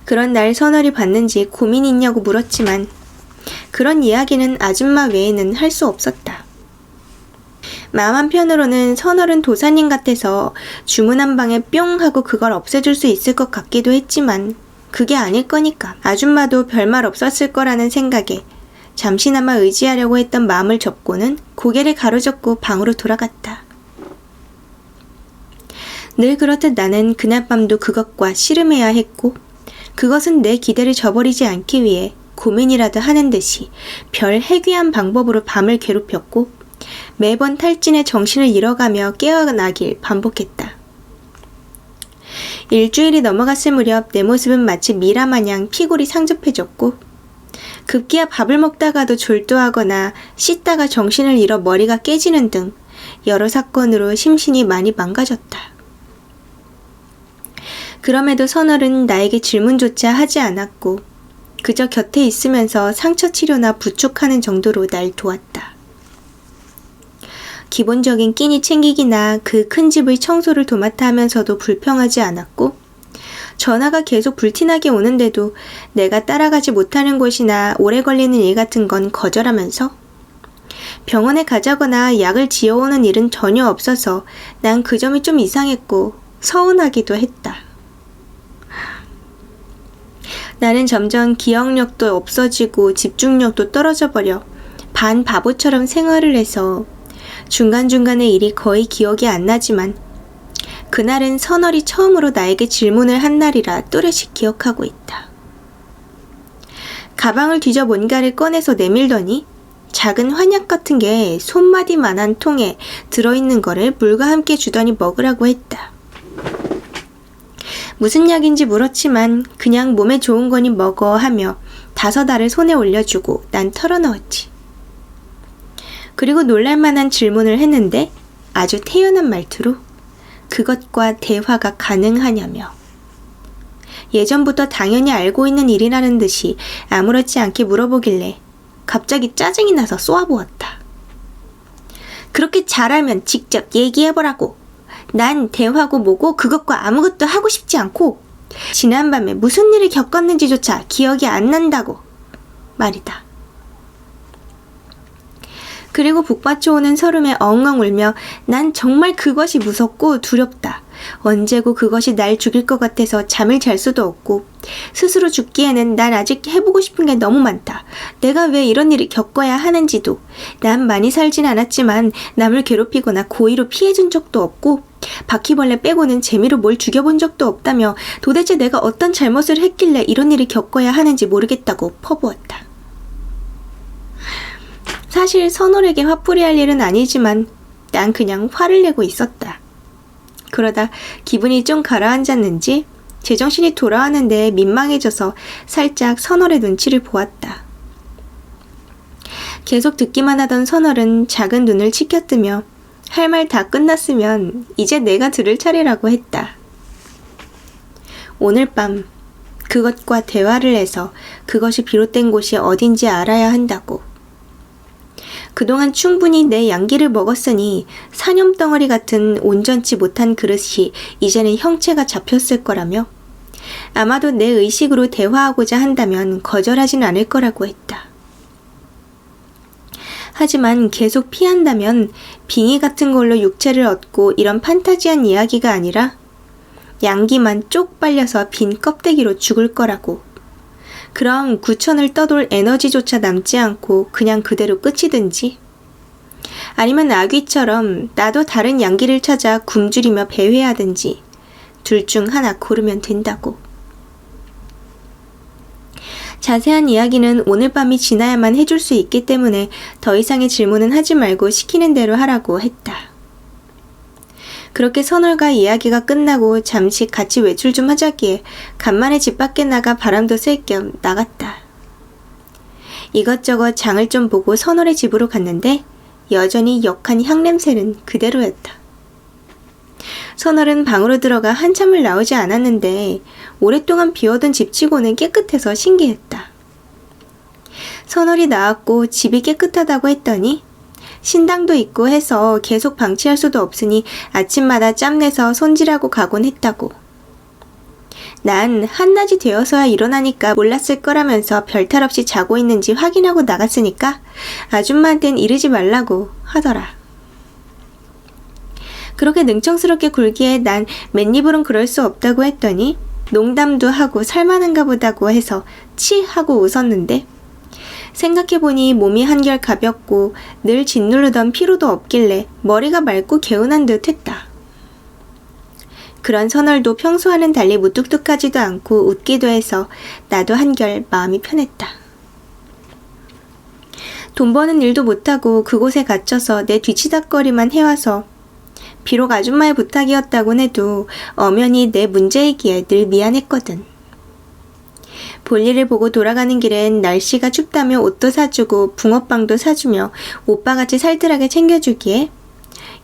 그런 날 선월이 봤는지 고민이 있냐고 물었지만 그런 이야기는 아줌마 외에는 할 수 없었다. 마음 한편으로는 선월은 도사님 같아서 주문한 방에 뿅 하고 그걸 없애줄 수 있을 것 같기도 했지만 그게 아닐 거니까 아줌마도 별말 없었을 거라는 생각에 잠시나마 의지하려고 했던 마음을 접고는 고개를 가로젓고 방으로 돌아갔다. 늘 그렇듯 나는 그날 밤도 그것과 씨름해야 했고 그것은 내 기대를 저버리지 않기 위해 고민이라도 하는 듯이 별 해괴한 방법으로 밤을 괴롭혔고 매번 탈진에 정신을 잃어가며 깨어나길 반복했다. 일주일이 넘어갔을 무렵 내 모습은 마치 미라마냥 피골이 상접해졌고 급기야 밥을 먹다가도 졸도하거나 씻다가 정신을 잃어 머리가 깨지는 등 여러 사건으로 심신이 많이 망가졌다. 그럼에도 선월은 나에게 질문조차 하지 않았고 그저 곁에 있으면서 상처 치료나 부축하는 정도로 날 도왔다. 기본적인 끼니 챙기기나 그 큰 집의 청소를 도맡아 하면서도 불평하지 않았고 전화가 계속 불티나게 오는데도 내가 따라가지 못하는 곳이나 오래 걸리는 일 같은 건 거절하면서 병원에 가자거나 약을 지어오는 일은 전혀 없어서 난 그 점이 좀 이상했고 서운하기도 했다. 나는 점점 기억력도 없어지고 집중력도 떨어져 버려 반 바보처럼 생활을 해서 중간중간의 일이 거의 기억이 안 나지만 그날은 선월이 처음으로 나에게 질문을 한 날이라 또렷이 기억하고 있다. 가방을 뒤져 뭔가를 꺼내서 내밀더니 작은 환약 같은 게 손마디만한 통에 들어있는 거를 물과 함께 주더니 먹으라고 했다. 무슨 약인지 물었지만 그냥 몸에 좋은 거니 먹어 하며 5알을 손에 올려주고 난 털어넣었지. 그리고 놀랄만한 질문을 했는데 아주 태연한 말투로 그것과 대화가 가능하냐며 예전부터 당연히 알고 있는 일이라는 듯이 아무렇지 않게 물어보길래 갑자기 짜증이 나서 쏘아보았다. 그렇게 잘하면 직접 얘기해보라고. 난 대화고 뭐고 그것과 아무것도 하고 싶지 않고 지난밤에 무슨 일을 겪었는지조차 기억이 안 난다고 말이다. 그리고 북받쳐오는 설움에 엉엉 울며 난 정말 그것이 무섭고 두렵다. 언제고 그것이 날 죽일 것 같아서 잠을 잘 수도 없고 스스로 죽기에는 난 아직 해보고 싶은 게 너무 많다. 내가 왜 이런 일을 겪어야 하는지도. 난 많이 살진 않았지만 남을 괴롭히거나 고의로 피해준 적도 없고 바퀴벌레 빼고는 재미로 뭘 죽여본 적도 없다며 도대체 내가 어떤 잘못을 했길래 이런 일을 겪어야 하는지 모르겠다고 퍼부었다. 사실 선월에게 화풀이할 일은 아니지만 난 그냥 화를 내고 있었다. 그러다 기분이 좀 가라앉았는지 제정신이 돌아왔는데 민망해져서 살짝 선월의 눈치를 보았다. 계속 듣기만 하던 선월은 작은 눈을 치켜뜨며 할 말 다 끝났으면 이제 내가 들을 차례라고 했다. 오늘 밤 그것과 대화를 해서 그것이 비롯된 곳이 어딘지 알아야 한다고. 그동안 충분히 내 양기를 먹었으니 사념덩어리 같은 온전치 못한 그릇이 이제는 형체가 잡혔을 거라며 아마도 내 의식으로 대화하고자 한다면 거절하진 않을 거라고 했다. 하지만 계속 피한다면 빙의 같은 걸로 육체를 얻고 이런 판타지한 이야기가 아니라 양기만 쪽 빨려서 빈 껍데기로 죽을 거라고. 그럼 구천을 떠돌 에너지조차 남지 않고 그냥 그대로 끝이든지 아니면 아귀처럼 나도 다른 양기를 찾아 굶주리며 배회하든지 둘 중 하나 고르면 된다고. 자세한 이야기는 오늘 밤이 지나야만 해줄 수 있기 때문에 더 이상의 질문은 하지 말고 시키는 대로 하라고 했다. 그렇게 선월과 이야기가 끝나고 잠시 같이 외출 좀 하자기에 간만에 집 밖에 나가 바람도 쐴 겸 나갔다. 이것저것 장을 좀 보고 선월의 집으로 갔는데 여전히 역한 향냄새는 그대로였다. 선월은 방으로 들어가 한참을 나오지 않았는데 오랫동안 비워둔 집치고는 깨끗해서 신기했다. 선월이 나왔고 집이 깨끗하다고 했더니 신당도 있고 해서 계속 방치할 수도 없으니 아침마다 짬내서 손질하고 가곤 했다고. 난 한낮이 되어서야 일어나니까 몰랐을 거라면서 별탈 없이 자고 있는지 확인하고 나갔으니까 아줌마한텐 이르지 말라고 하더라. 그렇게 능청스럽게 굴기에 난 맨입으론 그럴 수 없다고 했더니 농담도 하고 살만한가 보다고 해서 치 하고 웃었는데 생각해보니 몸이 한결 가볍고 늘 짓누르던 피로도 없길래 머리가 맑고 개운한 듯 했다. 그런 선월도 평소와는 달리 무뚝뚝하지도 않고 웃기도 해서 나도 한결 마음이 편했다. 돈 버는 일도 못하고 그곳에 갇혀서 내 뒤치다꺼리만 해와서 비록 아줌마의 부탁이었다곤 해도 엄연히 내 문제이기에 늘 미안했거든. 볼일을 보고 돌아가는 길엔 날씨가 춥다며 옷도 사주고 붕어빵도 사주며 오빠같이 살뜰하게 챙겨주기에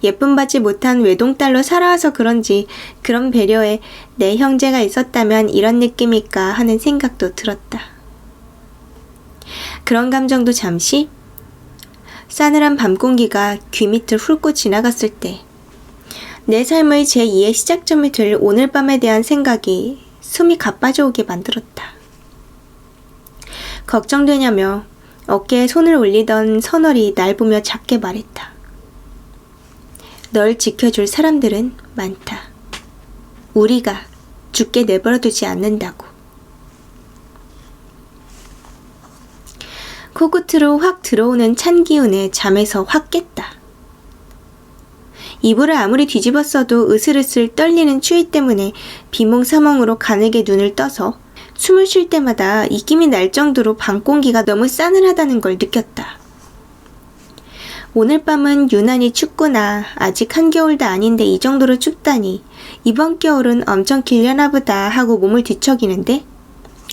예쁨 받지 못한 외동딸로 살아와서 그런지 그런 배려에 내 형제가 있었다면 이런 느낌일까 하는 생각도 들었다. 그런 감정도 잠시 싸늘한 밤 공기가 귀 밑을 훑고 지나갔을 때 내 삶의 제2의 시작점이 될 오늘 밤에 대한 생각이 숨이 가빠져 오게 만들었다. 걱정되냐며 어깨에 손을 올리던 선월이 날 보며 작게 말했다. 널 지켜줄 사람들은 많다. 우리가 죽게 내버려두지 않는다고. 코끝으로 확 들어오는 찬 기운에 잠에서 확 깼다. 이불을 아무리 뒤집었어도 으슬으슬 떨리는 추위 때문에 비몽사몽으로 가늘게 눈을 떠서 숨을 쉴 때마다 입김이 날 정도로 밤 공기가 너무 싸늘하다는 걸 느꼈다. 오늘 밤은 유난히 춥구나. 아직 한겨울도 아닌데 이 정도로 춥다니. 이번 겨울은 엄청 길려나 보다 하고 몸을 뒤척이는데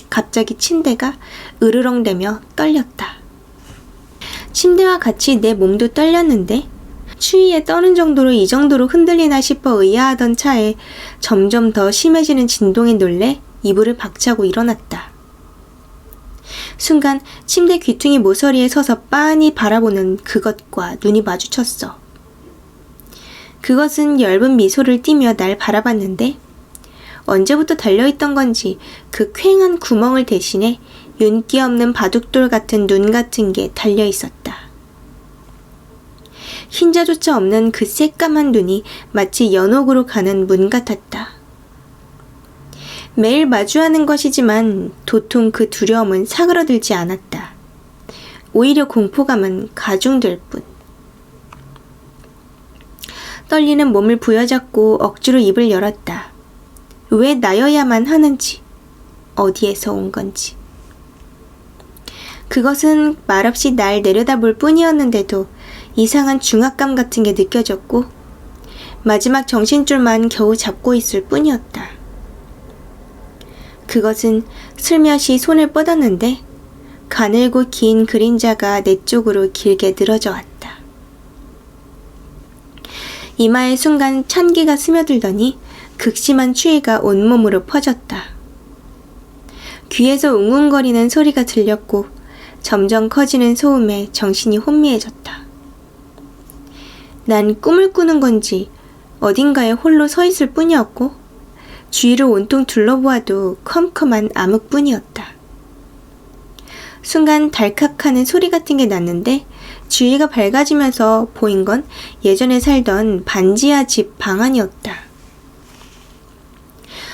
갑자기 침대가 으르렁대며 떨렸다. 침대와 같이 내 몸도 떨렸는데 추위에 떠는 정도로 이 정도로 흔들리나 싶어 의아하던 차에 점점 더 심해지는 진동에 놀래 이불을 박차고 일어났다. 순간 침대 귀퉁이 모서리에 서서 빤히 바라보는 그것과 눈이 마주쳤어. 그것은 엷은 미소를 띠며 날 바라봤는데 언제부터 달려있던 건지 그 퀭한 구멍을 대신해 윤기 없는 바둑돌 같은 눈 같은 게 달려있었다. 흰자조차 없는 그 새까만 눈이 마치 연옥으로 가는 문 같았다. 매일 마주하는 것이지만 도통 그 두려움은 사그러들지 않았다. 오히려 공포감은 가중될 뿐. 떨리는 몸을 부여잡고 억지로 입을 열었다. 왜 나여야만 하는지, 어디에서 온 건지. 그것은 말없이 날 내려다볼 뿐이었는데도 이상한 중압감 같은 게 느껴졌고 마지막 정신줄만 겨우 잡고 있을 뿐이었다. 그것은 슬며시 손을 뻗었는데 가늘고 긴 그림자가 내 쪽으로 길게 늘어져 왔다. 이마에 순간 찬기가 스며들더니 극심한 추위가 온몸으로 퍼졌다. 귀에서 웅웅거리는 소리가 들렸고 점점 커지는 소음에 정신이 혼미해졌다. 난 꿈을 꾸는 건지 어딘가에 홀로 서 있을 뿐이었고 주위를 온통 둘러보아도 컴컴한 암흑뿐이었다. 순간 달칵하는 소리 같은 게 났는데 주위가 밝아지면서 보인 건 예전에 살던 반지하 집 방안이었다.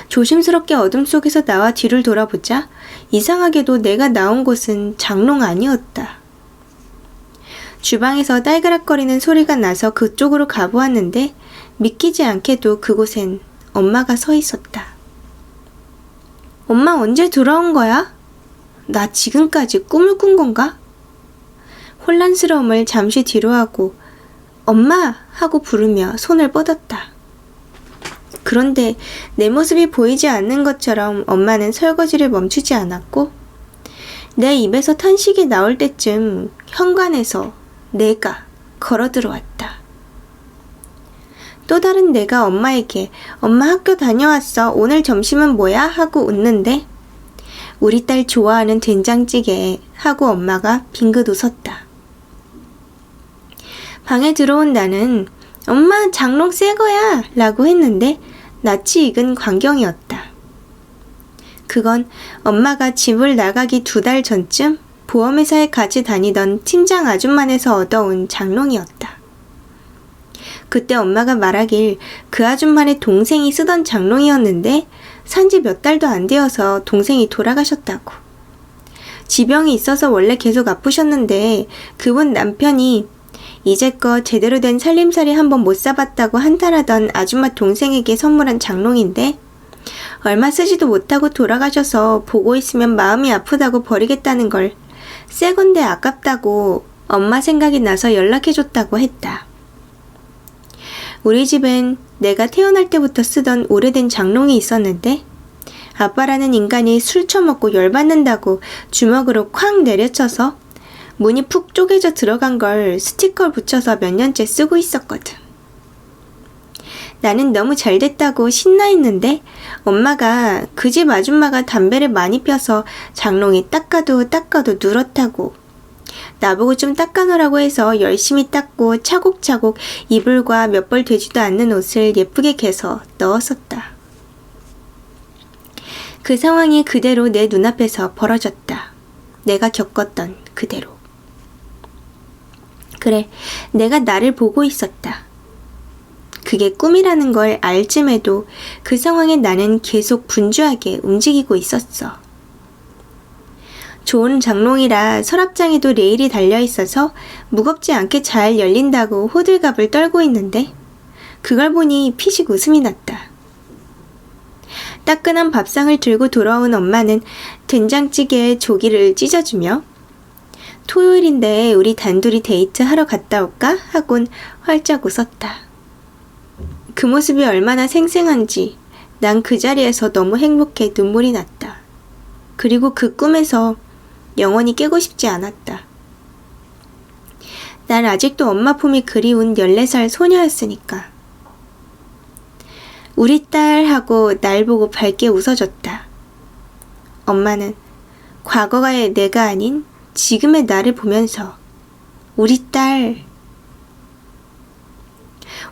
조심스럽게 어둠 속에서 나와 뒤를 돌아보자 이상하게도 내가 나온 곳은 장롱 아니었다. 주방에서 딸그락거리는 소리가 나서 그쪽으로 가보았는데 믿기지 않게도 그곳엔 엄마가 서 있었다. 엄마 언제 돌아온 거야? 나 지금까지 꿈을 꾼 건가? 혼란스러움을 잠시 뒤로 하고 엄마! 하고 부르며 손을 뻗었다. 그런데 내 모습이 보이지 않는 것처럼 엄마는 설거지를 멈추지 않았고 내 입에서 탄식이 나올 때쯤 현관에서 내가 걸어 들어왔다. 또 다른 내가 엄마에게 엄마 학교 다녀왔어. 오늘 점심은 뭐야? 하고 웃는데 우리 딸 좋아하는 된장찌개 하고 엄마가 빙긋 웃었다. 방에 들어온 나는 엄마 장롱 새 거야 라고 했는데 낯이 익은 광경이었다. 그건 엄마가 집을 나가기 2달 전쯤 보험회사에 같이 다니던 팀장 아줌마네서 얻어온 장롱이었다. 그때 엄마가 말하길 그 아줌마네 동생이 쓰던 장롱이었는데 산지 몇 달도 안 되어서 동생이 돌아가셨다고. 지병이 있어서 원래 계속 아프셨는데 그분 남편이 이제껏 제대로 된 살림살이 한번 못 사봤다고 한탄하던 아줌마 동생에게 선물한 장롱인데 얼마 쓰지도 못하고 돌아가셔서 보고 있으면 마음이 아프다고 버리겠다는 걸 새 건데 아깝다고 엄마 생각이 나서 연락해줬다고 했다. 우리 집엔 내가 태어날 때부터 쓰던 오래된 장롱이 있었는데 아빠라는 인간이 술 처먹고 열받는다고 주먹으로 쾅 내려쳐서 문이 푹 쪼개져 들어간 걸 스티커를 붙여서 몇 년째 쓰고 있었거든. 나는 너무 잘됐다고 신나했는데 엄마가 그 집 아줌마가 담배를 많이 펴서 장롱이 닦아도 누렇다고 나보고 좀 닦아놓으라고 해서 열심히 닦고 차곡차곡 이불과 몇 벌 되지도 않는 옷을 예쁘게 개서 넣었었다. 그 상황이 그대로 내 눈앞에서 벌어졌다. 내가 겪었던 그대로. 그래, 내가 나를 보고 있었다. 그게 꿈이라는 걸 알쯤에도 그 상황에 나는 계속 분주하게 움직이고 있었어. 좋은 장롱이라 서랍장에도 레일이 달려있어서 무겁지 않게 잘 열린다고 호들갑을 떨고 있는데 그걸 보니 피식 웃음이 났다. 따끈한 밥상을 들고 돌아온 엄마는 된장찌개에 조기를 찢어주며 토요일인데 우리 단둘이 데이트하러 갔다 올까? 하곤 활짝 웃었다. 그 모습이 얼마나 생생한지 난 그 자리에서 너무 행복해 눈물이 났다. 그리고 그 꿈에서 영원히 깨고 싶지 않았다. 난 아직도 엄마 품이 그리운 14살 소녀였으니까. 우리 딸 하고 날 보고 밝게 웃어줬다. 엄마는 과거의 내가 아닌 지금의 나를 보면서 우리 딸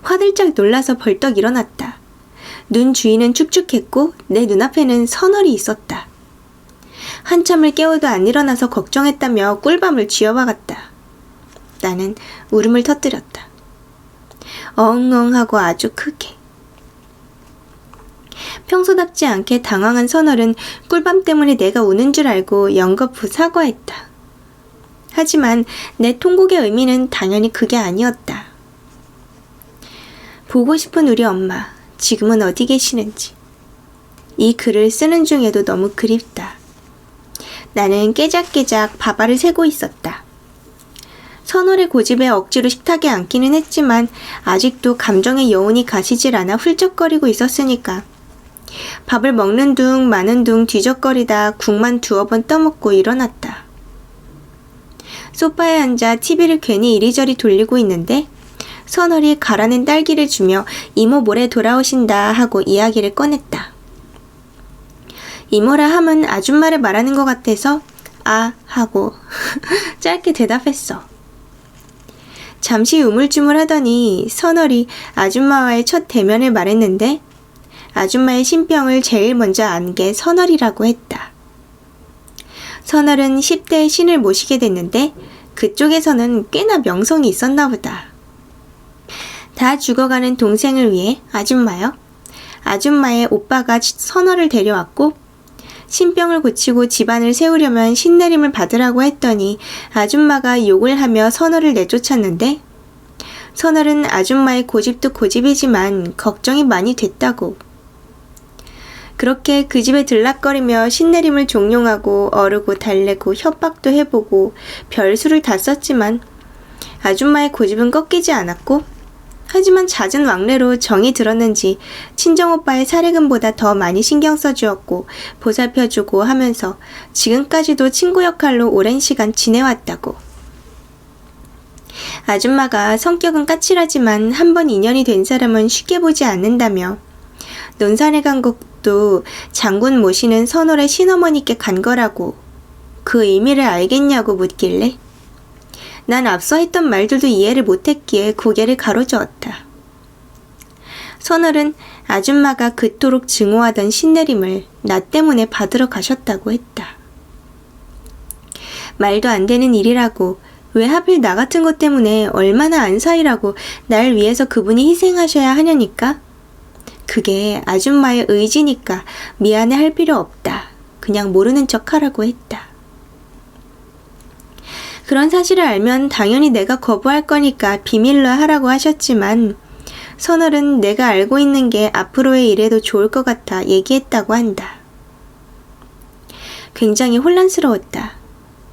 화들짝 놀라서 벌떡 일어났다. 눈 주위는 축축했고 내 눈앞에는 선월이 있었다. 한참을 깨워도 안 일어나서 걱정했다며 꿀밤을 쥐어박았다. 나는 울음을 터뜨렸다. 엉엉하고 아주 크게. 평소답지 않게 당황한 선월은 꿀밤 때문에 내가 우는 줄 알고 연거푸 사과했다. 하지만 내 통곡의 의미는 당연히 그게 아니었다. 보고 싶은 우리 엄마, 지금은 어디 계시는지. 이 글을 쓰는 중에도 너무 그립다. 나는 깨작깨작 밥알을 세고 있었다. 선월의 고집에 억지로 식탁에 앉기는 했지만 아직도 감정의 여운이 가시질 않아 훌쩍거리고 있었으니까 밥을 먹는 둥 마는 둥 뒤적거리다 국만 2번 떠먹고 일어났다. 소파에 앉아 TV를 괜히 이리저리 돌리고 있는데 선월이 갈아낸 딸기를 주며 이모 모레 돌아오신다 하고 이야기를 꺼냈다. 이모라 함은 아줌마를 말하는 것 같아서 아 하고 짧게 대답했어. 잠시 우물쭈물하더니 선월이 아줌마와의 첫 대면을 말했는데 아줌마의 신병을 제일 먼저 안 게 선월이라고 했다. 선월은 10대의 신을 모시게 됐는데 그쪽에서는 꽤나 명성이 있었나 보다. 다 죽어가는 동생을 위해 아줌마요? 아줌마의 오빠가 선월을 데려왔고 신병을 고치고 집안을 세우려면 신내림을 받으라고 했더니 아줌마가 욕을 하며 선월을 내쫓았는데 선월은 아줌마의 고집도 고집이지만 걱정이 많이 됐다고. 그렇게 그 집에 들락거리며 신내림을 종용하고 어르고 달래고 협박도 해보고 별수를 다 썼지만 아줌마의 고집은 꺾이지 않았고 하지만 잦은 왕래로 정이 들었는지 친정오빠의 사례금보다 더 많이 신경 써주었고 보살펴주고 하면서 지금까지도 친구 역할로 오랜 시간 지내왔다고. 아줌마가 성격은 까칠하지만 한번 인연이 된 사람은 쉽게 보지 않는다며 논산에 간 것도 장군 모시는 선월의 신어머니께 간 거라고 그 의미를 알겠냐고 묻길래 난 앞서 했던 말들도 이해를 못했기에 고개를 가로저었다. 선월은 아줌마가 그토록 증오하던 신내림을 나 때문에 받으러 가셨다고 했다. 말도 안 되는 일이라고 왜 하필 나 같은 것 때문에 얼마나 안사이라고 날 위해서 그분이 희생하셔야 하냐니까? 그게 아줌마의 의지니까 미안해 할 필요 없다. 그냥 모르는 척 하라고 했다. 그런 사실을 알면 당연히 내가 거부할 거니까 비밀로 하라고 하셨지만 선월은 내가 알고 있는 게 앞으로의 일에도 좋을 것 같아 얘기했다고 한다. 굉장히 혼란스러웠다.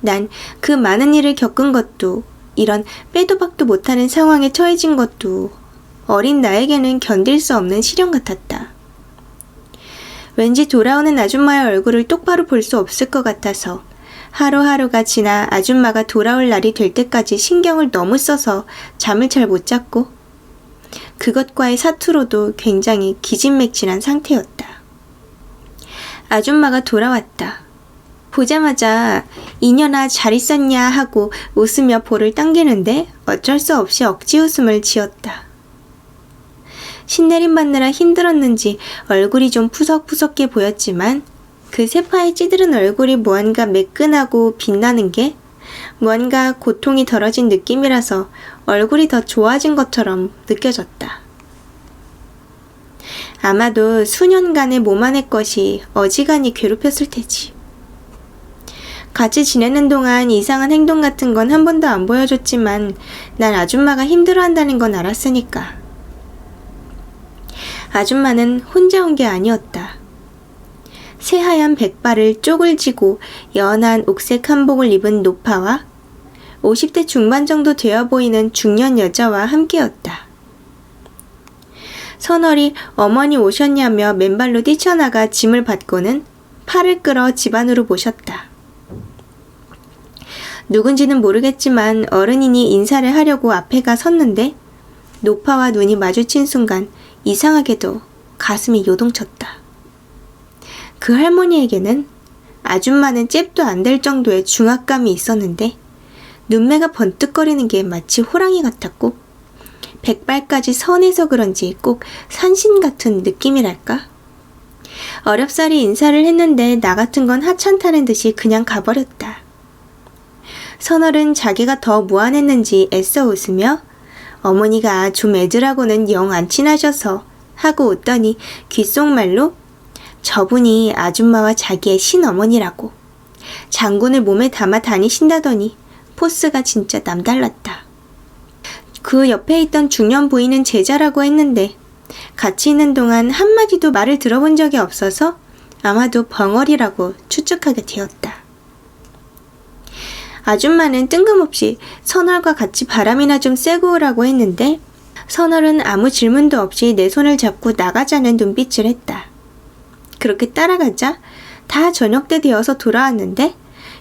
난 그 많은 일을 겪은 것도 이런 빼도 박도 못하는 상황에 처해진 것도 어린 나에게는 견딜 수 없는 시련 같았다. 왠지 돌아오는 아줌마의 얼굴을 똑바로 볼 수 없을 것 같아서 하루하루가 지나 아줌마가 돌아올 날이 될 때까지 신경을 너무 써서 잠을 잘 못 잤고 그것과의 사투로도 굉장히 기진맥진한 상태였다. 아줌마가 돌아왔다. 보자마자 이년아 잘 있었냐 하고 웃으며 볼을 당기는데 어쩔 수 없이 억지 웃음을 지었다. 신내림 받느라 힘들었는지 얼굴이 좀 푸석푸석해 보였지만 그 세파에 찌들은 얼굴이 무언가 매끈하고 빛나는 게 무언가 고통이 덜어진 느낌이라서 얼굴이 더 좋아진 것처럼 느껴졌다. 아마도 수년간의 몸 안의 것이 어지간히 괴롭혔을 테지. 같이 지내는 동안 이상한 행동 같은 건 한 번도 안 보여줬지만 난 아줌마가 힘들어한다는 건 알았으니까. 아줌마는 혼자 온 게 아니었다. 새하얀 백발을 쪽을 지고 연한 옥색 한복을 입은 노파와 50대 중반 정도 되어 보이는 중년 여자와 함께였다. 선월이 어머니 오셨냐며 맨발로 뛰쳐나가 짐을 받고는 팔을 끌어 집 안으로 모셨다. 누군지는 모르겠지만 어른이니 인사를 하려고 앞에 가 섰는데 노파와 눈이 마주친 순간 이상하게도 가슴이 요동쳤다. 그 할머니에게는 아줌마는 잽도 안 될 정도의 중압감이 있었는데 눈매가 번뜩거리는 게 마치 호랑이 같았고 백발까지 선해서 그런지 꼭 산신 같은 느낌이랄까? 어렵사리 인사를 했는데 나 같은 건 하찮다는 듯이 그냥 가버렸다. 선월은 자기가 더 무안했는지 애써 웃으며 어머니가 좀 애들하고는 영 안 친하셔서 하고 웃더니 귓속말로 저분이 아줌마와 자기의 신어머니라고 장군을 몸에 담아 다니신다더니 포스가 진짜 남달랐다. 그 옆에 있던 중년 부인은 제자라고 했는데 같이 있는 동안 한마디도 말을 들어본 적이 없어서 아마도 벙어리라고 추측하게 되었다. 아줌마는 뜬금없이 선월과 같이 바람이나 좀 쐬고 오라고 했는데 선월은 아무 질문도 없이 내 손을 잡고 나가자는 눈빛을 했다. 그렇게 따라가자 다 저녁 때 되어서 돌아왔는데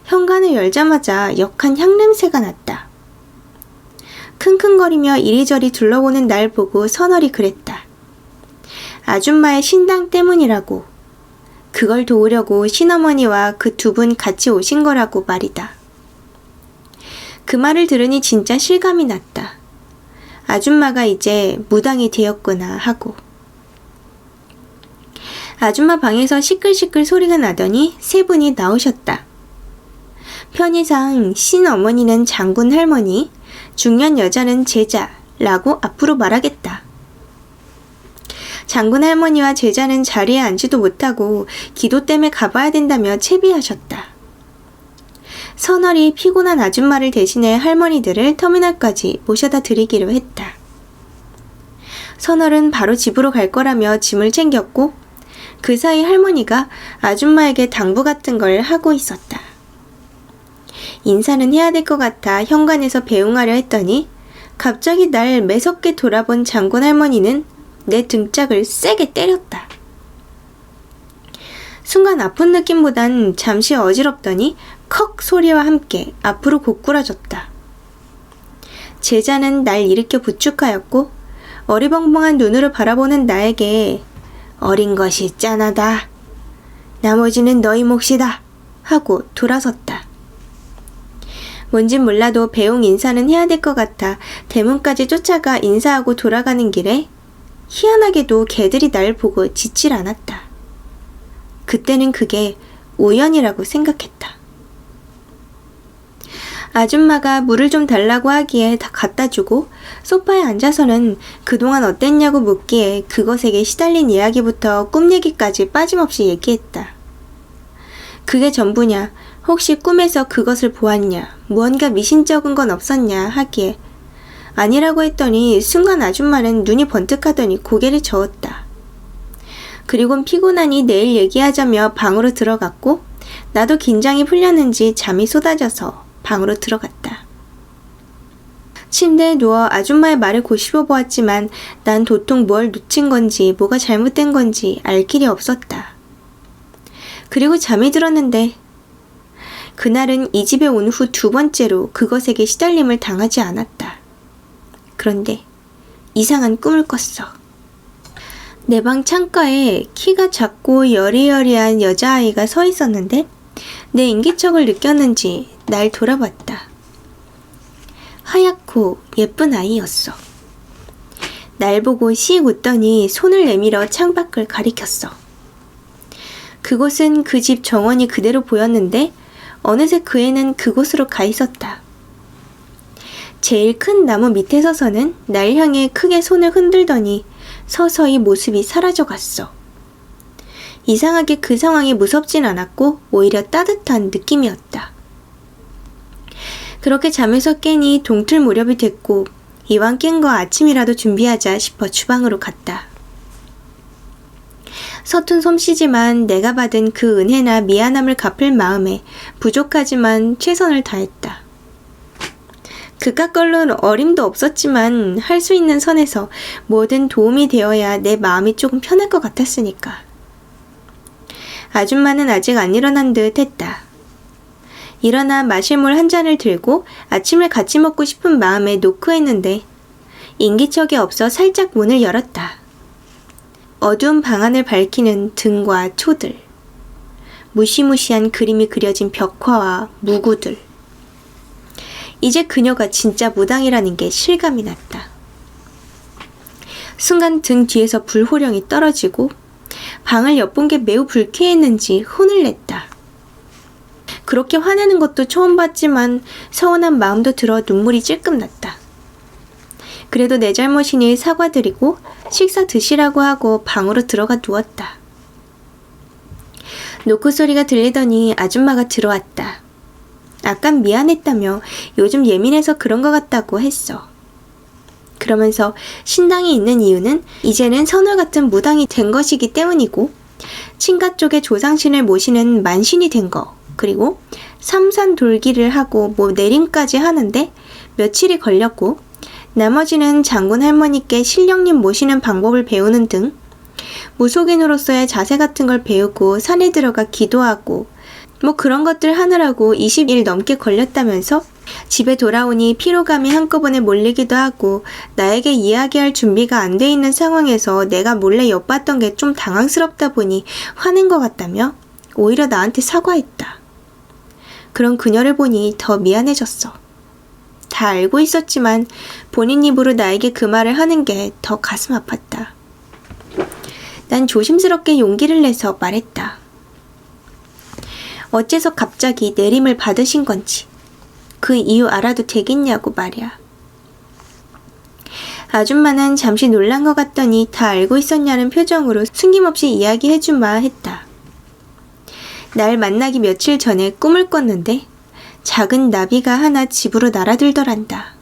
현관을 열자마자 역한 향냄새가 났다. 킁킁거리며 이리저리 둘러보는 날 보고 선월이 그랬다. 아줌마의 신당 때문이라고. 그걸 도우려고 신어머니와 그 두 분 같이 오신 거라고 말이다. 그 말을 들으니 진짜 실감이 났다. 아줌마가 이제 무당이 되었구나 하고. 아줌마 방에서 시끌시끌 소리가 나더니 세 분이 나오셨다. 편의상 신어머니는 장군 할머니, 중년 여자는 제자라고 앞으로 말하겠다. 장군 할머니와 제자는 자리에 앉지도 못하고 기도 때문에 가봐야 된다며 채비하셨다. 선월이 피곤한 아줌마를 대신해 할머니들을 터미널까지 모셔다 드리기로 했다. 선월은 바로 집으로 갈 거라며 짐을 챙겼고 그 사이 할머니가 아줌마에게 당부 같은 걸 하고 있었다. 인사는 해야 될 것 같아 현관에서 배웅하려 했더니 갑자기 날 매섭게 돌아본 장군 할머니는 내 등짝을 세게 때렸다. 순간 아픈 느낌보단 잠시 어지럽더니 컥 소리와 함께 앞으로 고꾸라졌다. 제자는 날 일으켜 부축하였고 어리벙벙한 눈으로 바라보는 나에게 어린 것이 짠하다. 나머지는 너희 몫이다. 하고 돌아섰다. 뭔진 몰라도 배웅 인사는 해야 될 것 같아 대문까지 쫓아가 인사하고 돌아가는 길에 희한하게도 개들이 날 보고 짖질 않았다. 그때는 그게 우연이라고 생각했다. 아줌마가 물을 좀 달라고 하기에 다 갖다 주고 소파에 앉아서는 그동안 어땠냐고 묻기에 그것에게 시달린 이야기부터 꿈 얘기까지 빠짐없이 얘기했다. 그게 전부냐, 혹시 꿈에서 그것을 보았냐, 무언가 미신쩍은 건 없었냐 하기에 아니라고 했더니 순간 아줌마는 눈이 번뜩하더니 고개를 저었다. 그리곤 피곤하니 내일 얘기하자며 방으로 들어갔고 나도 긴장이 풀렸는지 잠이 쏟아져서 방으로 들어갔다. 침대에 누워 아줌마의 말을 고집어 보았지만 난 도통 뭘 놓친 건지 뭐가 잘못된 건지 알 길이 없었다. 그리고 잠이 들었는데 그날은 이 집에 온 후 두 번째로 그것에게 시달림을 당하지 않았다. 그런데 이상한 꿈을 꿨어. 내 방 창가에 키가 작고 여리여리한 여자아이가 서 있었는데 내 인기척을 느꼈는지 날 돌아봤다. 하얗고 예쁜 아이였어. 날 보고 씩 웃더니 손을 내밀어 창밖을 가리켰어. 그곳은 그 집 정원이 그대로 보였는데 어느새 그 애는 그곳으로 가 있었다. 제일 큰 나무 밑에 서서는 날 향해 크게 손을 흔들더니 서서히 모습이 사라져갔어. 이상하게 그 상황이 무섭진 않았고 오히려 따뜻한 느낌이었다. 그렇게 잠에서 깨니 동틀 무렵이 됐고 이왕 깬 거 아침이라도 준비하자 싶어 주방으로 갔다. 서툰 솜씨지만 내가 받은 그 은혜나 미안함을 갚을 마음에 부족하지만 최선을 다했다. 그깟 걸로 어림도 없었지만 할 수 있는 선에서 뭐든 도움이 되어야 내 마음이 조금 편할 것 같았으니까. 아줌마는 아직 안 일어난 듯 했다. 일어나 마실 물 한 잔을 들고 아침을 같이 먹고 싶은 마음에 노크했는데 인기척이 없어 살짝 문을 열었다. 어두운 방 안을 밝히는 등과 초들, 무시무시한 그림이 그려진 벽화와 무구들. 이제 그녀가 진짜 무당이라는 게 실감이 났다. 순간 등 뒤에서 불호령이 떨어지고 방을 엿본 게 매우 불쾌했는지 혼을 냈다. 그렇게 화내는 것도 처음 봤지만 서운한 마음도 들어 눈물이 찔끔 났다. 그래도 내 잘못이니 사과드리고 식사 드시라고 하고 방으로 들어가 누웠다. 노크 소리가 들리더니 아줌마가 들어왔다. 아깐 미안했다며 요즘 예민해서 그런 것 같다고 했어. 그러면서 신당에 있는 이유는 이제는 선월 같은 무당이 된 것이기 때문이고 친가 쪽에 조상신을 모시는 만신이 된 거, 그리고 삼산 돌기를 하고 뭐 내림까지 하는데 며칠이 걸렸고 나머지는 장군 할머니께 신령님 모시는 방법을 배우는 등 무속인으로서의 자세 같은 걸 배우고 산에 들어가 기도하고 뭐 그런 것들 하느라고 20일 넘게 걸렸다면서? 집에 돌아오니 피로감이 한꺼번에 몰리기도 하고 나에게 이야기할 준비가 안 돼 있는 상황에서 내가 몰래 엿봤던 게 좀 당황스럽다 보니 화낸 것 같다며 오히려 나한테 사과했다. 그런 그녀를 보니 더 미안해졌어. 다 알고 있었지만 본인 입으로 나에게 그 말을 하는 게 더 가슴 아팠다. 난 조심스럽게 용기를 내서 말했다. 어째서 갑자기 내림을 받으신 건지 그 이유 알아도 되겠냐고 말이야. 아줌마는 잠시 놀란 것 같더니 다 알고 있었냐는 표정으로 숨김없이 이야기해주마 했다. 날 만나기 며칠 전에 꿈을 꿨는데 작은 나비가 하나 집으로 날아들더란다.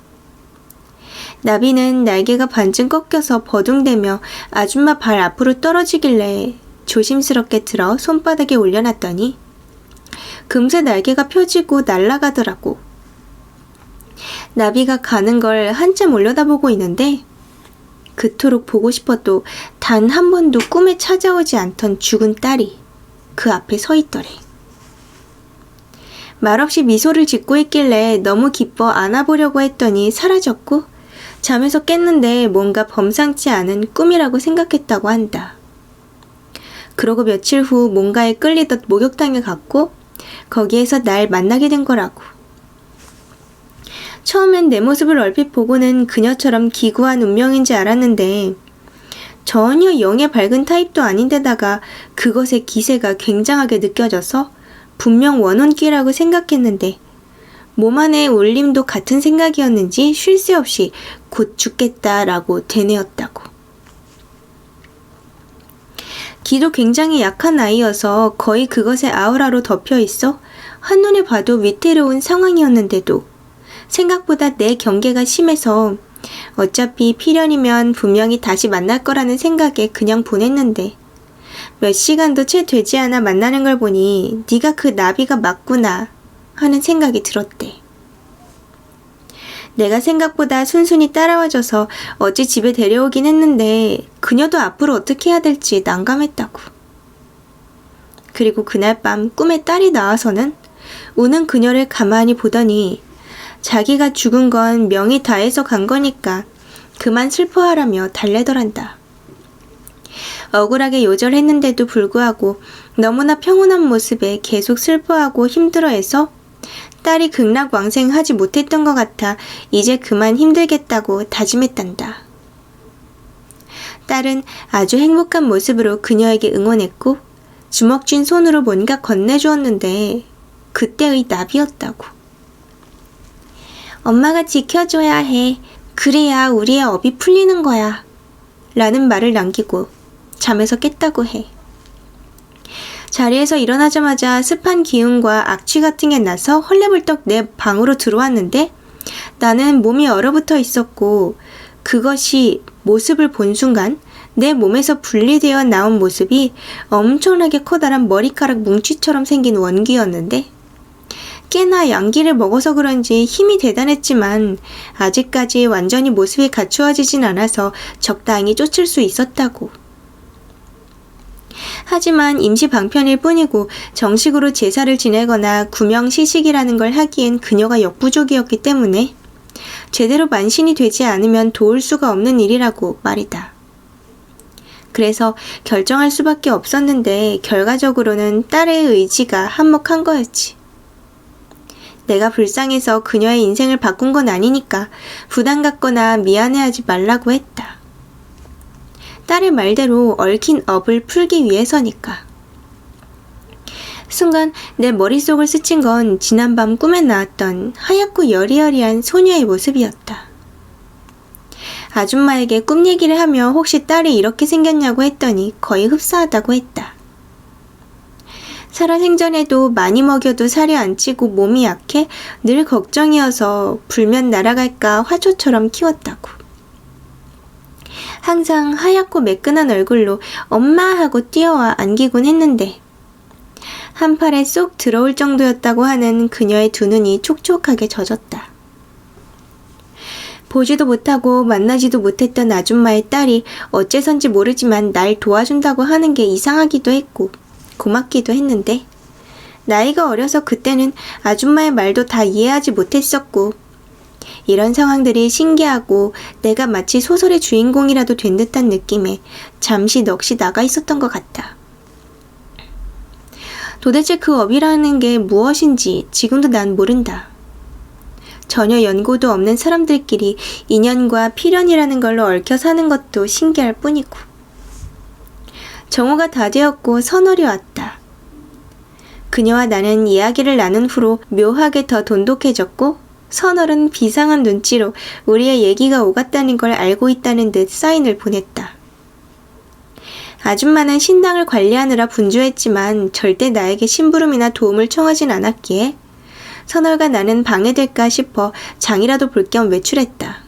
나비는 날개가 반쯤 꺾여서 버둥대며 아줌마 발 앞으로 떨어지길래 조심스럽게 들어 손바닥에 올려놨더니 금세 날개가 펴지고 날아가더라고. 나비가 가는 걸 한참 올려다보고 있는데 그토록 보고 싶어도 단 한 번도 꿈에 찾아오지 않던 죽은 딸이 그 앞에 서 있더래. 말없이 미소를 짓고 있길래 너무 기뻐 안아보려고 했더니 사라졌고 잠에서 깼는데 뭔가 범상치 않은 꿈이라고 생각했다고 한다. 그러고 며칠 후 뭔가에 끌리듯 목욕탕에 갔고 거기에서 날 만나게 된 거라고. 처음엔 내 모습을 얼핏 보고는 그녀처럼 기구한 운명인지 알았는데 전혀 영의 밝은 타입도 아닌데다가 그것의 기세가 굉장하게 느껴져서 분명 원혼기라고 생각했는데 몸 안의 울림도 같은 생각이었는지 쉴 새 없이 곧 죽겠다라고 되뇌었다고. 기도 굉장히 약한 아이여서 거의 그것의 아우라로 덮여 있어 한눈에 봐도 위태로운 상황이었는데도 생각보다 내 경계가 심해서 어차피 필연이면 분명히 다시 만날 거라는 생각에 그냥 보냈는데 몇 시간도 채 되지 않아 만나는 걸 보니 네가 그 나비가 맞구나 하는 생각이 들었대. 내가 생각보다 순순히 따라와줘서 어제 집에 데려오긴 했는데 그녀도 앞으로 어떻게 해야 될지 난감했다고. 그리고 그날 밤 꿈에 딸이 나와서는 우는 그녀를 가만히 보더니 자기가 죽은 건 명이 다해서 간 거니까 그만 슬퍼하라며 달래더란다. 억울하게 요절했는데도 불구하고 너무나 평온한 모습에 계속 슬퍼하고 힘들어해서 딸이 극락왕생하지 못했던 것 같아 이제 그만 힘들겠다고 다짐했단다. 딸은 아주 행복한 모습으로 그녀에게 응원했고 주먹 쥔 손으로 뭔가 건네주었는데 그때의 나비였다고. 엄마가 지켜줘야 해. 그래야 우리의 업이 풀리는 거야. 라는 말을 남기고 잠에서 깼다고 해. 자리에서 일어나자마자 습한 기운과 악취 같은 게 나서 헐레벌떡 내 방으로 들어왔는데 나는 몸이 얼어붙어 있었고 그것이 모습을 본 순간 내 몸에서 분리되어 나온 모습이 엄청나게 커다란 머리카락 뭉치처럼 생긴 원기였는데 꽤나 양기를 먹어서 그런지 힘이 대단했지만 아직까지 완전히 모습이 갖추어지진 않아서 적당히 쫓을 수 있었다고. 하지만 임시 방편일 뿐이고 정식으로 제사를 지내거나 구명시식이라는 걸 하기엔 그녀가 역부족이었기 때문에 제대로 만신이 되지 않으면 도울 수가 없는 일이라고 말이다. 그래서 결정할 수밖에 없었는데 결과적으로는 딸의 의지가 한몫한 거였지. 내가 불쌍해서 그녀의 인생을 바꾼 건 아니니까 부담 갖거나 미안해하지 말라고 했다. 딸의 말대로 얽힌 업을 풀기 위해서니까. 순간 내 머릿속을 스친 건 지난밤 꿈에 나왔던 하얗고 여리여리한 소녀의 모습이었다. 아줌마에게 꿈 얘기를 하며 혹시 딸이 이렇게 생겼냐고 했더니 거의 흡사하다고 했다. 살아생전에도 많이 먹여도 살이 안 찌고 몸이 약해 늘 걱정이어서 불면 날아갈까 화초처럼 키웠다고. 항상 하얗고 매끈한 얼굴로 엄마 하고 뛰어와 안기곤 했는데 한 팔에 쏙 들어올 정도였다고 하는 그녀의 두 눈이 촉촉하게 젖었다. 보지도 못하고 만나지도 못했던 아줌마의 딸이 어째선지 모르지만 날 도와준다고 하는 게 이상하기도 했고 고맙기도 했는데 나이가 어려서 그때는 아줌마의 말도 다 이해하지 못했었고, 이런 상황들이 신기하고 내가 마치 소설의 주인공이라도 된 듯한 느낌에 잠시 넋이 나가 있었던 것 같다. 도대체 그 업이라는 게 무엇인지 지금도 난 모른다. 전혀 연고도 없는 사람들끼리 인연과 필연이라는 걸로 얽혀 사는 것도 신기할 뿐이고. 정오가 다 되었고 선월이 왔다. 그녀와 나는 이야기를 나눈 후로 묘하게 더 돈독해졌고, 선월은 비상한 눈치로 우리의 얘기가 오갔다는 걸 알고 있다는 듯 사인을 보냈다. 아줌마는 신당을 관리하느라 분주했지만 절대 나에게 심부름이나 도움을 청하진 않았기에 선월과 나는 방해될까 싶어 장이라도 볼 겸 외출했다.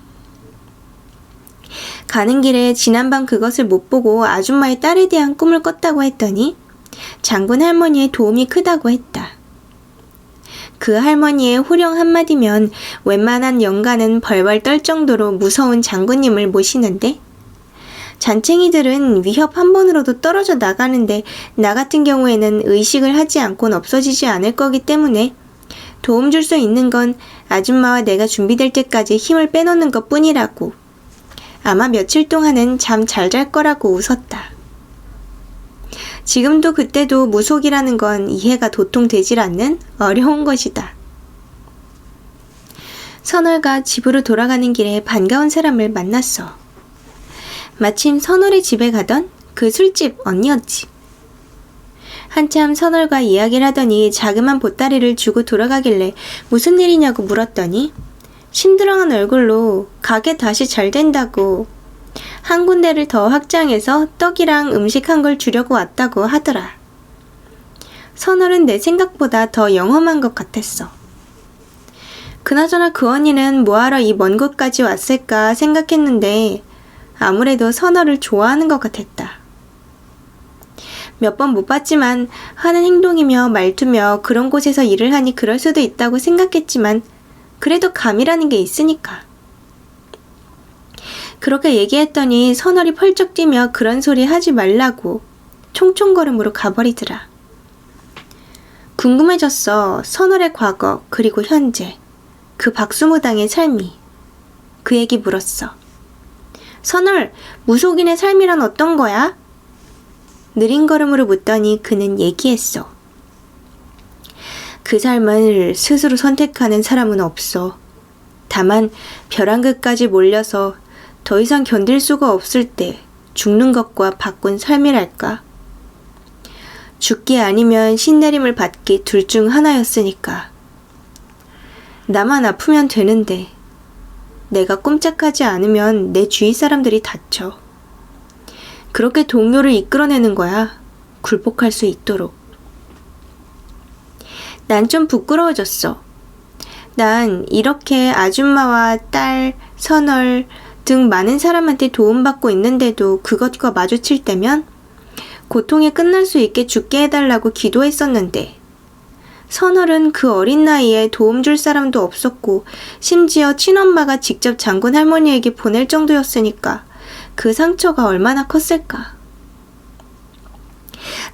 가는 길에 지난밤 그것을 못 보고 아줌마의 딸에 대한 꿈을 꿨다고 했더니 장군 할머니의 도움이 크다고 했다. 그 할머니의 호령 한마디면 웬만한 영가는 벌벌 떨 정도로 무서운 장군님을 모시는데, 잔챙이들은 위협 한 번으로도 떨어져 나가는데 나 같은 경우에는 의식을 하지 않고는 없어지지 않을 거기 때문에 도움 줄 수 있는 건 아줌마와 내가 준비될 때까지 힘을 빼놓는 것 뿐이라고. 아마 며칠 동안은 잠 잘 잘 거라고 웃었다. 지금도 그때도 무속이라는 건 이해가 도통 되질 않는 어려운 것이다. 선월과 집으로 돌아가는 길에 반가운 사람을 만났어. 마침 선월의 집에 가던 그 술집 언니였지. 한참 선월과 이야기를 하더니 자그만 보따리를 주고 돌아가길래 무슨 일이냐고 물었더니 심드렁한 얼굴로 가게 다시 잘 된다고 한 군데를 더 확장해서 떡이랑 음식 한 걸 주려고 왔다고 하더라. 선월은 내 생각보다 더 영험한 것 같았어. 그나저나 그 언니는 뭐하러 이 먼 곳까지 왔을까 생각했는데 아무래도 선월을 좋아하는 것 같았다. 몇 번 못 봤지만 하는 행동이며 말투며 그런 곳에서 일을 하니 그럴 수도 있다고 생각했지만 그래도 감이라는 게 있으니까. 그렇게 얘기했더니 선월이 펄쩍 뛰며 그런 소리 하지 말라고 총총걸음으로 가버리더라. 궁금해졌어. 선월의 과거 그리고 현재, 그 박수무당의 삶이. 그 얘기 물었어. 선월, 무속인의 삶이란 어떤 거야? 느린 걸음으로 묻더니 그는 얘기했어. 그 삶을 스스로 선택하는 사람은 없어. 다만 벼랑 끝까지 몰려서 더 이상 견딜 수가 없을 때 죽는 것과 바꾼 삶이랄까. 죽기 아니면 신내림을 받기 둘 중 하나였으니까. 나만 아프면 되는데 내가 꼼짝하지 않으면 내 주위 사람들이 다쳐. 그렇게 동료를 이끌어내는 거야. 굴복할 수 있도록. 난 좀 부끄러워졌어. 난 이렇게 아줌마와 딸, 선월 등 많은 사람한테 도움받고 있는데도 그것과 마주칠 때면 고통이 끝날 수 있게 죽게 해달라고 기도했었는데, 선월은 그 어린 나이에 도움 줄 사람도 없었고 심지어 친엄마가 직접 장군 할머니에게 보낼 정도였으니까 그 상처가 얼마나 컸을까.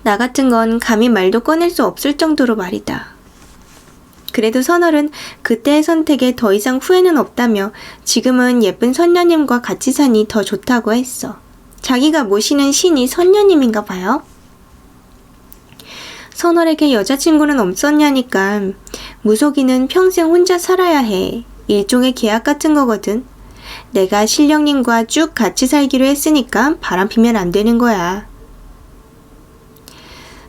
나 같은 건 감히 말도 꺼낼 수 없을 정도로 말이다. 그래도 선월은 그때의 선택에 더 이상 후회는 없다며 지금은 예쁜 선녀님과 같이 사니 더 좋다고 했어. 자기가 모시는 신이 선녀님인가 봐요. 선월에게 여자친구는 없었냐니까. 무속인은 평생 혼자 살아야 해. 일종의 계약 같은 거거든. 내가 신령님과 쭉 같이 살기로 했으니까 바람피면 안 되는 거야.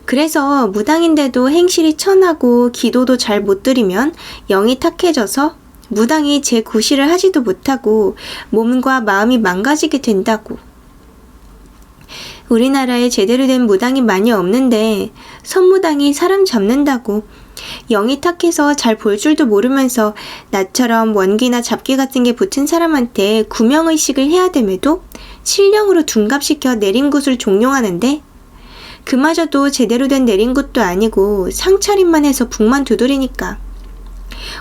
그래서 무당인데도 행실이 천하고 기도도 잘 못 드리면 영이 탁해져서 무당이 제 구실을 하지도 못하고 몸과 마음이 망가지게 된다고. 우리나라에 제대로 된 무당이 많이 없는데 선무당이 사람 잡는다고. 영이 탁해서 잘 볼 줄도 모르면서 나처럼 원귀나 잡귀 같은 게 붙은 사람한테 구명의식을 해야 됨에도 신령으로 둔갑시켜 내린굿을 종용하는데, 그마저도 제대로 된 내린굿도 아니고 상차림만 해서 북만 두드리니까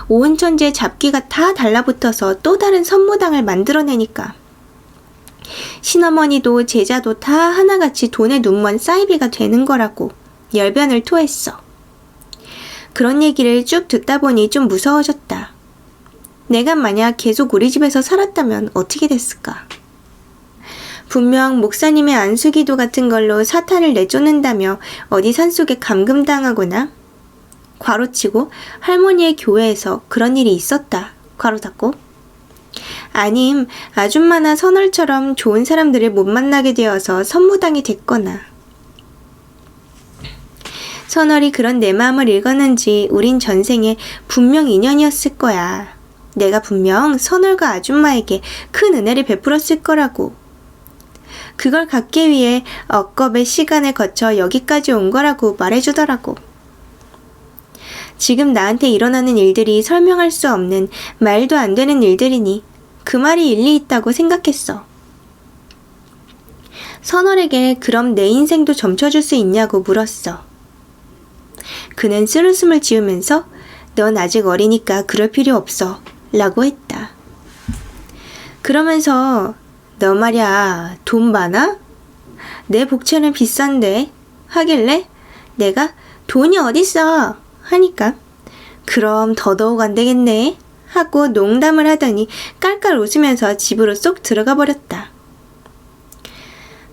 오은천재 잡귀가 다 달라붙어서 또 다른 선무당을 만들어내니까 신어머니도 제자도 다 하나같이 돈에 눈먼 사이비가 되는 거라고 열변을 토했어. 그런 얘기를 쭉 듣다 보니 좀 무서워졌다. 내가 만약 계속 우리 집에서 살았다면 어떻게 됐을까? 분명 목사님의 안수기도 같은 걸로 사탄을 내쫓는다며 어디 산속에 감금당하거나 괄호치고 할머니의 교회에서 그런 일이 있었다. 괄호 닫고. 아님 아줌마나 선월처럼 좋은 사람들을 못 만나게 되어서 선무당이 됐거나. 선월이 그런 내 마음을 읽었는지 우린 전생에 분명 인연이었을 거야. 내가 분명 선월과 아줌마에게 큰 은혜를 베풀었을 거라고. 그걸 갖기 위해 억겁의 시간을 거쳐 여기까지 온 거라고 말해주더라고. 지금 나한테 일어나는 일들이 설명할 수 없는 말도 안 되는 일들이니 그 말이 일리 있다고 생각했어. 선월에게 그럼 내 인생도 점쳐줄 수 있냐고 물었어. 그는 쓰르숨을 지으면서 넌 아직 어리니까 그럴 필요 없어 라고 했다. 그러면서 너 말야 돈 많아? 내 복채는 비싼데 하길래 내가 돈이 어딨어 하니까 그럼 더더욱 안 되겠네 하고 농담을 하더니 깔깔 웃으면서 집으로 쏙 들어가 버렸다.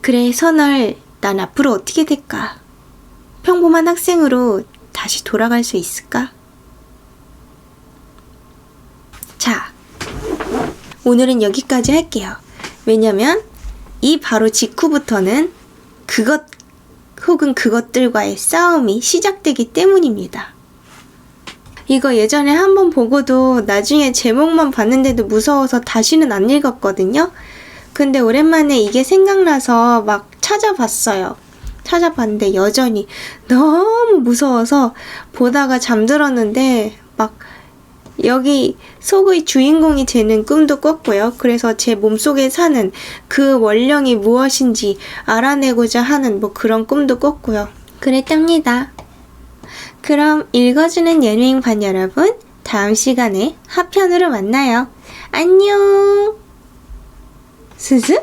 그래 선월, 난 앞으로 어떻게 될까? 평범한 학생으로 다시 돌아갈 수 있을까? 자, 오늘은 여기까지 할게요. 왜냐면 이 바로 직후부터는 그것 혹은 그것들과의 싸움이 시작되기 때문입니다. 이거 예전에 한번 보고도 나중에 제목만 봤는데도 무서워서 다시는 안 읽었거든요. 근데 오랜만에 이게 생각나서 막 찾아봤어요. 찾아봤는데 여전히 너무 무서워서 보다가 잠들었는데 막 여기 속의 주인공이 되는 꿈도 꿨고요. 그래서 제 몸속에 사는 그 원령이 무엇인지 알아내고자 하는 뭐 그런 꿈도 꿨고요. 그랬답니다. 그럼 읽어주는 예능반 여러분, 다음 시간에 하편으로 만나요. 안녕! 스스?